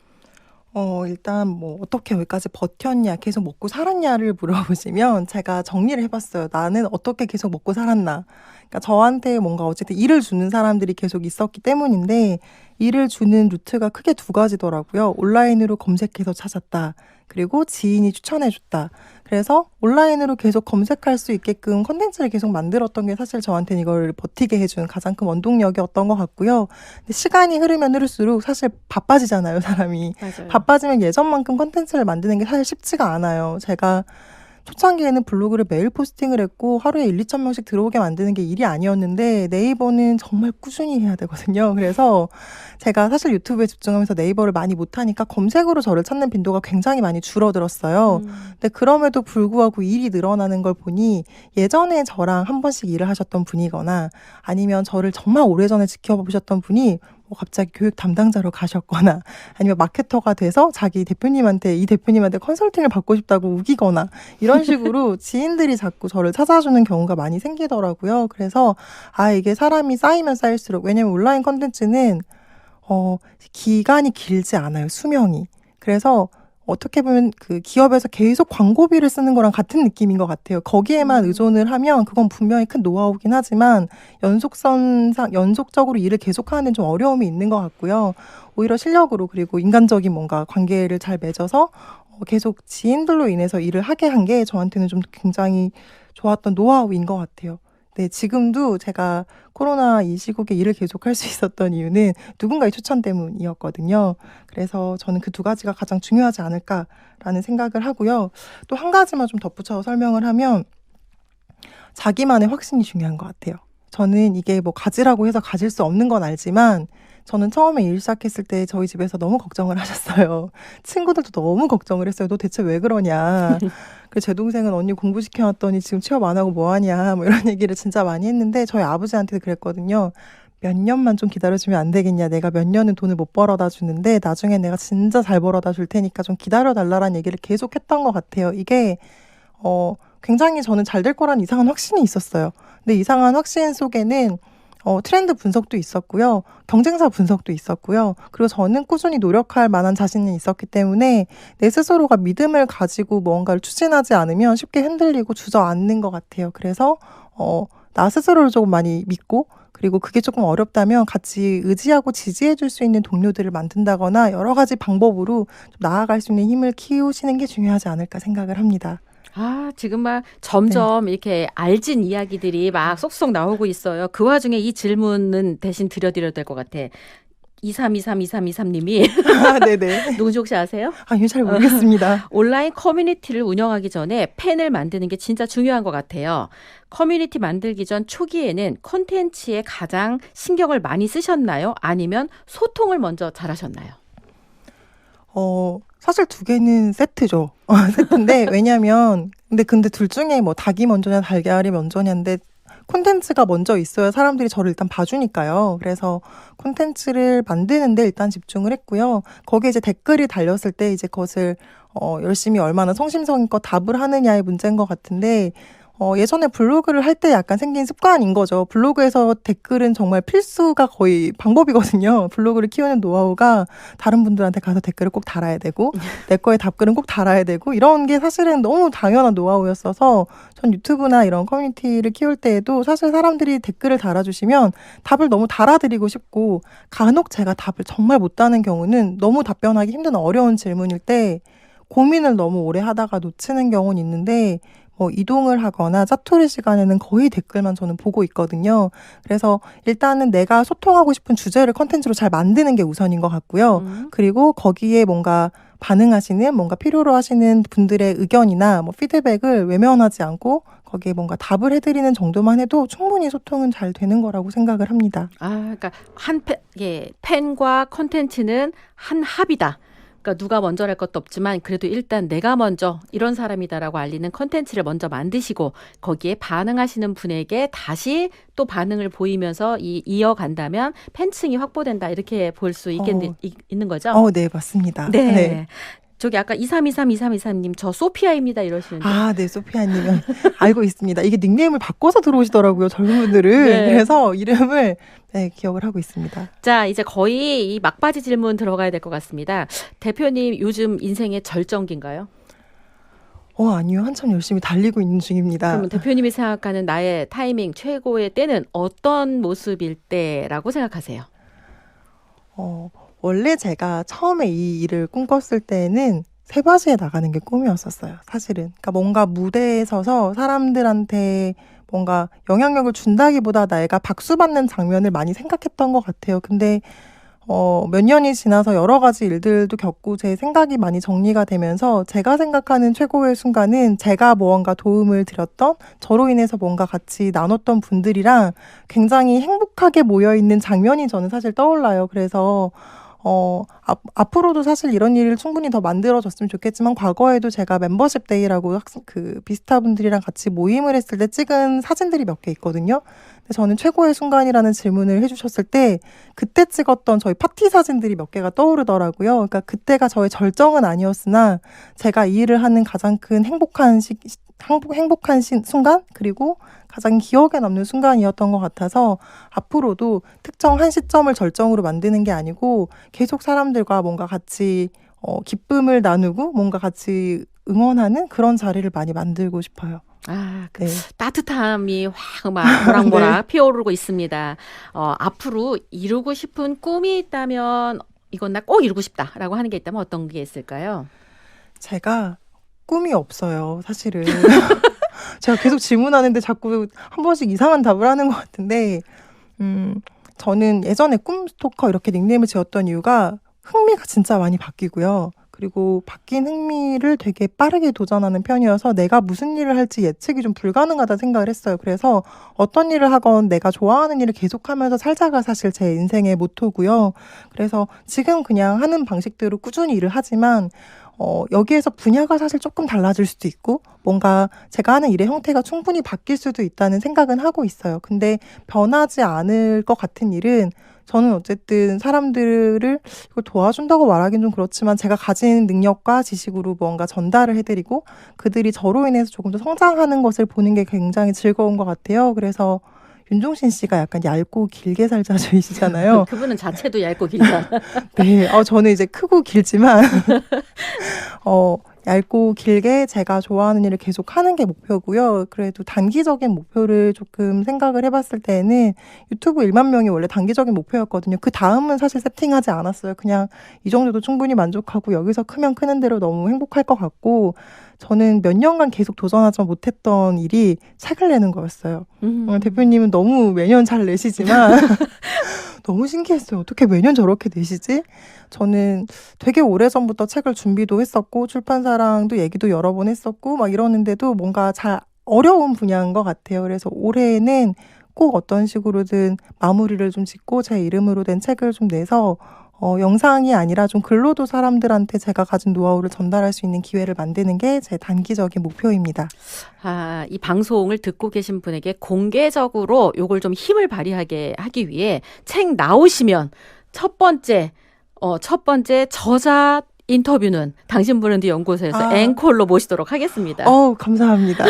일단 뭐 어떻게 여기까지 버텼냐, 계속 먹고 살았냐를 물어보시면 제가 정리를 해봤어요. 나는 어떻게 계속 먹고 살았나. 그러니까 저한테 뭔가 어쨌든 일을 주는 사람들이 계속 있었기 때문인데, 일을 주는 루트가 크게 2가지더라고요. 온라인으로 검색해서 찾았다. 그리고 지인이 추천해줬다. 그래서 온라인으로 계속 검색할 수 있게끔 콘텐츠를 계속 만들었던 게 사실 저한테는 이걸 버티게 해준 가장 큰 원동력이었던 것 같고요. 근데 시간이 흐르면 흐를수록 사실 바빠지잖아요, 사람이. 맞아요. 바빠지면 예전만큼 콘텐츠를 만드는 게 사실 쉽지가 않아요. 제가 초창기에는 블로그를 매일 포스팅을 했고 하루에 1-2천 명씩 들어오게 만드는 게 일이 아니었는데, 네이버는 정말 꾸준히 해야 되거든요. 그래서 제가 사실 유튜브에 집중하면서 네이버를 많이 못하니까 검색으로 저를 찾는 빈도가 굉장히 많이 줄어들었어요. 근데 그럼에도 불구하고 일이 늘어나는 걸 보니 예전에 저랑 한 번씩 일을 하셨던 분이거나 아니면 저를 정말 오래전에 지켜보셨던 분이 뭐 갑자기 교육 담당자로 가셨거나 아니면 마케터가 돼서 이 대표님한테 컨설팅을 받고 싶다고 우기거나 이런 식으로 지인들이 자꾸 저를 찾아주는 경우가 많이 생기더라고요. 그래서 이게 사람이 쌓이면 쌓일수록, 왜냐면 온라인 컨텐츠는 기간이 길지 않아요, 수명이. 그래서 어떻게 보면 그 기업에서 계속 광고비를 쓰는 거랑 같은 느낌인 것 같아요. 거기에만 의존을 하면 그건 분명히 큰 노하우긴 하지만 연속적으로 일을 계속하는 데는 좀 어려움이 있는 것 같고요. 오히려 실력으로 그리고 인간적인 뭔가 관계를 잘 맺어서 계속 지인들로 인해서 일을 하게 한 게 저한테는 좀 굉장히 좋았던 노하우인 것 같아요. 네, 지금도 제가 코로나 이 시국에 일을 계속할 수 있었던 이유는 누군가의 추천 때문이었거든요. 그래서 저는 그 2가지가 가장 중요하지 않을까라는 생각을 하고요. 또 한 가지만 좀 덧붙여서 설명을 하면, 자기만의 확신이 중요한 것 같아요. 저는 이게 뭐 가지라고 해서 가질 수 없는 건 알지만, 저는 처음에 일 시작했을 때 저희 집에서 너무 걱정을 하셨어요. 친구들도 너무 걱정을 했어요. 너 대체 왜 그러냐. 그래서 제 동생은 언니 공부시켜놨더니 지금 취업 안 하고 뭐하냐, 뭐 이런 얘기를 진짜 많이 했는데, 저희 아버지한테도 그랬거든요. 몇 년만 좀 기다려주면 안 되겠냐. 내가 몇 년은 돈을 못 벌어다 주는데 나중에 내가 진짜 잘 벌어다 줄 테니까 좀 기다려달라는 얘기를 계속 했던 것 같아요. 이게 굉장히 저는 잘 될 거란 이상한 확신이 있었어요. 근데 이상한 확신 속에는 트렌드 분석도 있었고요. 경쟁사 분석도 있었고요. 그리고 저는 꾸준히 노력할 만한 자신이 있었기 때문에 내 스스로가 믿음을 가지고 뭔가를 추진하지 않으면 쉽게 흔들리고 주저앉는 것 같아요. 그래서 나 스스로를 조금 많이 믿고, 그리고 그게 조금 어렵다면 같이 의지하고 지지해 줄 수 있는 동료들을 만든다거나 여러 가지 방법으로 좀 나아갈 수 있는 힘을 키우시는 게 중요하지 않을까 생각을 합니다. 지금 막 점점 이렇게 알진 이야기들이 막 쏙쏙 나오고 있어요. 그 와중에 이 질문은 대신 드려야 될 것 같아. 232323님이 아, 네네. 누군지 혹시 아세요? 아니요, 잘 모르겠습니다. 온라인 커뮤니티를 운영하기 전에 팬을 만드는 게 진짜 중요한 것 같아요. 커뮤니티 만들기 전 초기에는 콘텐츠에 가장 신경을 많이 쓰셨나요? 아니면 소통을 먼저 잘하셨나요? 사실 두 개는 세트죠. 세트인데, 왜냐면, 근데 둘 중에 뭐 닭이 먼저냐, 달걀이 먼저냐인데, 콘텐츠가 먼저 있어야 사람들이 저를 일단 봐주니까요. 그래서 콘텐츠를 만드는데 일단 집중을 했고요. 거기에 이제 댓글이 달렸을 때 이제 그것을 열심히 얼마나 성심성의껏 답을 하느냐의 문제인 것 같은데, 예전에 블로그를 할 때 약간 생긴 습관인 거죠. 블로그에서 댓글은 정말 필수가 거의 방법이거든요. 블로그를 키우는 노하우가 다른 분들한테 가서 댓글을 꼭 달아야 되고 내 거에 답글은 꼭 달아야 되고 이런 게 사실은 너무 당연한 노하우였어서 전 유튜브나 이런 커뮤니티를 키울 때에도 사실 사람들이 댓글을 달아주시면 답을 너무 달아드리고 싶고 간혹 제가 답을 정말 못 다는 경우는 너무 답변하기 힘든 어려운 질문일 때 고민을 너무 오래 하다가 놓치는 경우는 있는데 이동을 하거나 짜투리 시간에는 거의 댓글만 저는 보고 있거든요. 그래서 일단은 내가 소통하고 싶은 주제를 컨텐츠로 잘 만드는 게 우선인 것 같고요. 그리고 거기에 뭔가 반응하시는, 뭔가 필요로 하시는 분들의 의견이나 피드백을 외면하지 않고 거기에 뭔가 답을 해드리는 정도만 해도 충분히 소통은 잘 되는 거라고 생각을 합니다. 그러니까 팬과 컨텐츠는 한 합이다. 그러니까 누가 먼저 할 것도 없지만 그래도 일단 내가 먼저 이런 사람이다라고 알리는 컨텐츠를 먼저 만드시고 거기에 반응하시는 분에게 다시 또 반응을 보이면서 이어간다면 팬층이 확보된다 이렇게 볼 수 있는 거죠? 네, 맞습니다. 네. 네. 저기 아까 23232323님 저 소피아입니다 이러시는데. 네, 소피아님은 알고 있습니다. 이게 닉네임을 바꿔서 들어오시더라고요, 젊은 분들은. 네. 그래서 이름을 기억을 하고 있습니다. 자, 이제 거의 이 막바지 질문 들어가야 될 것 같습니다. 대표님 요즘 인생의 절정기인가요? 아니요. 한참 열심히 달리고 있는 중입니다. 그러면 대표님이 생각하는 나의 타이밍 최고의 때는 어떤 모습일 때라고 생각하세요? 원래 제가 처음에 이 일을 꿈꿨을 때는 새바지에 나가는 게 꿈이었었어요, 사실은. 그러니까 뭔가 무대에 서서 사람들한테 뭔가 영향력을 준다기보다 내가 박수 받는 장면을 많이 생각했던 것 같아요. 근데 몇 년이 지나서 여러 가지 일들도 겪고 제 생각이 많이 정리가 되면서 제가 생각하는 최고의 순간은 제가 무언가 도움을 드렸던, 저로 인해서 뭔가 같이 나눴던 분들이랑 굉장히 행복하게 모여있는 장면이 저는 사실 떠올라요. 그래서 앞으로도 사실 이런 일을 충분히 더 만들어졌으면 좋겠지만 과거에도 제가 멤버십 데이라고 비스타 분들이랑 같이 모임을 했을 때 찍은 사진들이 몇 개 있거든요. 근데 저는 최고의 순간이라는 질문을 해주셨을 때 그때 찍었던 저희 파티 사진들이 몇 개가 떠오르더라고요. 그러니까 그때가 저의 절정은 아니었으나 제가 이 일을 하는 가장 큰 행복한 순간, 그리고 가장 기억에 남는 순간이었던 것 같아서 앞으로도 특정 한 시점을 절정으로 만드는 게 아니고 계속 사람들과 뭔가 같이 기쁨을 나누고 뭔가 같이 응원하는 그런 자리를 많이 만들고 싶어요. 네. 따뜻함이 확 막 모락모락 피어오르고 있습니다. 앞으로 이루고 싶은 꿈이 있다면 이건 나 꼭 이루고 싶다라고 하는 게 있다면 어떤 게 있을까요? 제가 꿈이 없어요, 사실은. 제가 계속 질문하는데 자꾸 한 번씩 이상한 답을 하는 것 같은데 저는 예전에 꿈스토커 이렇게 닉네임을 지었던 이유가 흥미가 진짜 많이 바뀌고요. 그리고 바뀐 흥미를 되게 빠르게 도전하는 편이어서 내가 무슨 일을 할지 예측이 좀 불가능하다 생각을 했어요. 그래서 어떤 일을 하건 내가 좋아하는 일을 계속하면서 살자가 사실 제 인생의 모토고요. 그래서 지금 그냥 하는 방식대로 꾸준히 일을 하지만 여기에서 분야가 사실 조금 달라질 수도 있고 뭔가 제가 하는 일의 형태가 충분히 바뀔 수도 있다는 생각은 하고 있어요. 근데 변하지 않을 것 같은 일은 저는 어쨌든 사람들을 이걸 도와준다고 말하기는 좀 그렇지만 제가 가진 능력과 지식으로 뭔가 전달을 해드리고 그들이 저로 인해서 조금 더 성장하는 것을 보는 게 굉장히 즐거운 것 같아요. 그래서 윤종신 씨가 약간 얇고 길게 살자주의시잖아요. 그분은 자체도 얇고 길다. 네, 저는 이제 크고 길지만 얇고 길게 제가 좋아하는 일을 계속 하는 게 목표고요. 그래도 단기적인 목표를 조금 생각을 해봤을 때는 유튜브 1만 명이 원래 단기적인 목표였거든요. 그 다음은 사실 세팅하지 않았어요. 그냥 이 정도도 충분히 만족하고 여기서 크면 크는 대로 너무 행복할 것 같고 저는 몇 년간 계속 도전하지 못했던 일이 책을 내는 거였어요. 대표님은 너무 매년 잘 내시지만 너무 신기했어요. 어떻게 매년 저렇게 되시지? 저는 되게 오래전부터 책을 준비도 했었고 출판사랑도 얘기도 여러 번 했었고 막 이러는데도 뭔가 잘 어려운 분야인 것 같아요. 그래서 올해는 꼭 어떤 식으로든 마무리를 좀 짓고 제 이름으로 된 책을 좀 내서 영상이 아니라 좀 글로도 사람들한테 제가 가진 노하우를 전달할 수 있는 기회를 만드는 게 제 단기적인 목표입니다. 이 방송을 듣고 계신 분에게 공개적으로 요걸 좀 힘을 발휘하게 하기 위해 책 나오시면 첫 번째 저자 인터뷰는 당신 브랜드 연구소에서 앵콜로 모시도록 하겠습니다. 감사합니다.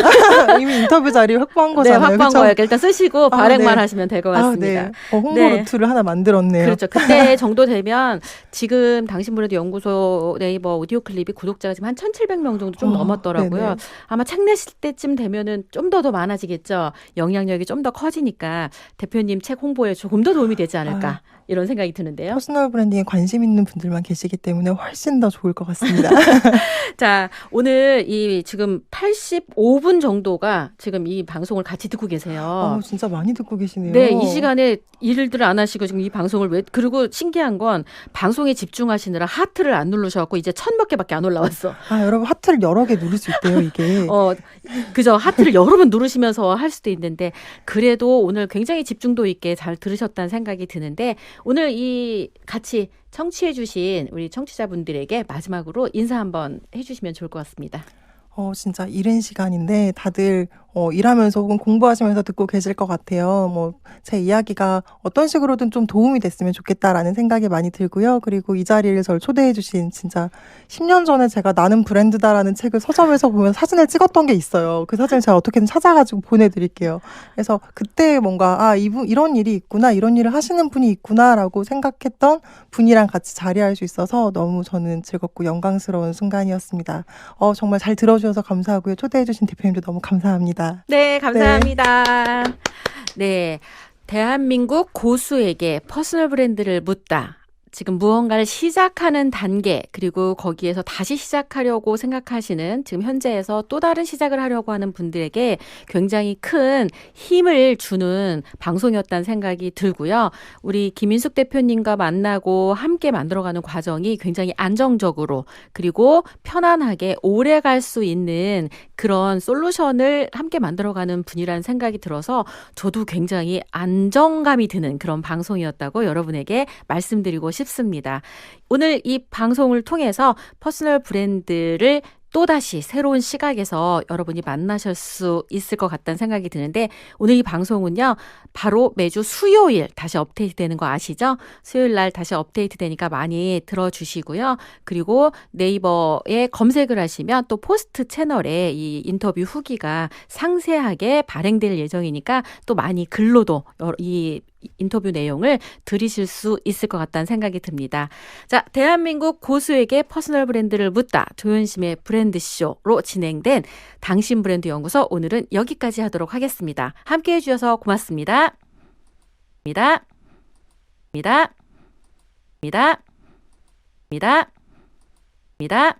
이미 인터뷰 자리 확보한 네, 거잖아요. 확보한 그쵸? 거예요. 일단 쓰시고 발행만 네. 하시면 될 것 같습니다. 네. 홍보 네. 루트를 하나 만들었네요. 그렇죠. 그때 정도 되면 지금 당신 브랜드 연구소 네이버 오디오 클립이 구독자가 지금 한 1,700명 정도 좀 넘었더라고요. 네네. 아마 책 내실 때쯤 되면은 좀 더 많아지겠죠. 영향력이 좀 더 커지니까 대표님 책 홍보에 조금 더 도움이 되지 않을까 이런 생각이 드는데요. 퍼스널 브랜딩에 관심 있는 분들만 계시기 때문에 훨씬 더 좋을 것 같습니다. 자, 오늘 이 지금 85분 정도가 지금 이 방송을 같이 듣고 계세요. 진짜 많이 듣고 계시네요. 네, 이 시간에 일들을 안 하시고 지금 이 방송을 그리고 신기한 건 방송에 집중하시느라 하트를 안 누르셔갖고 이제 1,000몇 개밖에 안 올라왔어. 여러분 하트를 여러 개 누를 수 있대요, 이게. 그죠. 하트를 여러 번 누르시면서 할 수도 있는데 그래도 오늘 굉장히 집중도 있게 잘 들으셨다는 생각이 드는데 오늘 이 같이 청취해 주신 우리 청취자분들에게 마지막으로 인사 한번 해주시면 좋을 것 같습니다. 진짜 이른 시간인데 다들 일하면서 혹은 공부하시면서 듣고 계실 것 같아요. 제 이야기가 어떤 식으로든 좀 도움이 됐으면 좋겠다라는 생각이 많이 들고요. 그리고 이 자리를 저를 초대해 주신 진짜 10년 전에 제가 나는 브랜드다라는 책을 서점에서 보면 사진을 찍었던 게 있어요. 그 사진을 제가 어떻게든 찾아가지고 보내드릴게요. 그래서 그때 뭔가 이런 일이 있구나, 이런 일을 하시는 분이 있구나라고 생각했던 분이랑 같이 자리할 수 있어서 너무 저는 즐겁고 영광스러운 순간이었습니다. 정말 잘 들어주셔서 감사하고요. 초대해 주신 대표님도 너무 감사합니다. 네, 감사합니다. 네, 대한민국 고수에게 퍼스널 브랜드를 묻다. 지금 무언가를 시작하는 단계 그리고 거기에서 다시 시작하려고 생각하시는 지금 현재에서 또 다른 시작을 하려고 하는 분들에게 굉장히 큰 힘을 주는 방송이었다는 생각이 들고요. 우리 김인숙 대표님과 만나고 함께 만들어가는 과정이 굉장히 안정적으로 그리고 편안하게 오래 갈 수 있는 그런 솔루션을 함께 만들어가는 분이라는 생각이 들어서 저도 굉장히 안정감이 드는 그런 방송이었다고 여러분에게 말씀드리고 싶습니다. 오늘 이 방송을 통해서 퍼스널 브랜드를 또다시 새로운 시각에서 여러분이 만나실 수 있을 것 같다는 생각이 드는데 오늘 이 방송은요. 바로 매주 수요일 다시 업데이트 되는 거 아시죠? 수요일 날 다시 업데이트 되니까 많이 들어주시고요. 그리고 네이버에 검색을 하시면 또 포스트 채널에 이 인터뷰 후기가 상세하게 발행될 예정이니까 또 많이 글로도 이 인터뷰 내용을 들으실 수 있을 것 같다는 생각이 듭니다. 자, 대한민국 고수에게 퍼스널 브랜드를 묻다 조현심의 브랜드쇼로 진행된 당신 브랜드 연구소 오늘은 여기까지 하도록 하겠습니다. 함께해 주셔서 고맙습니다. 입니다. 입니다. 입니다. 입니다. 입니다.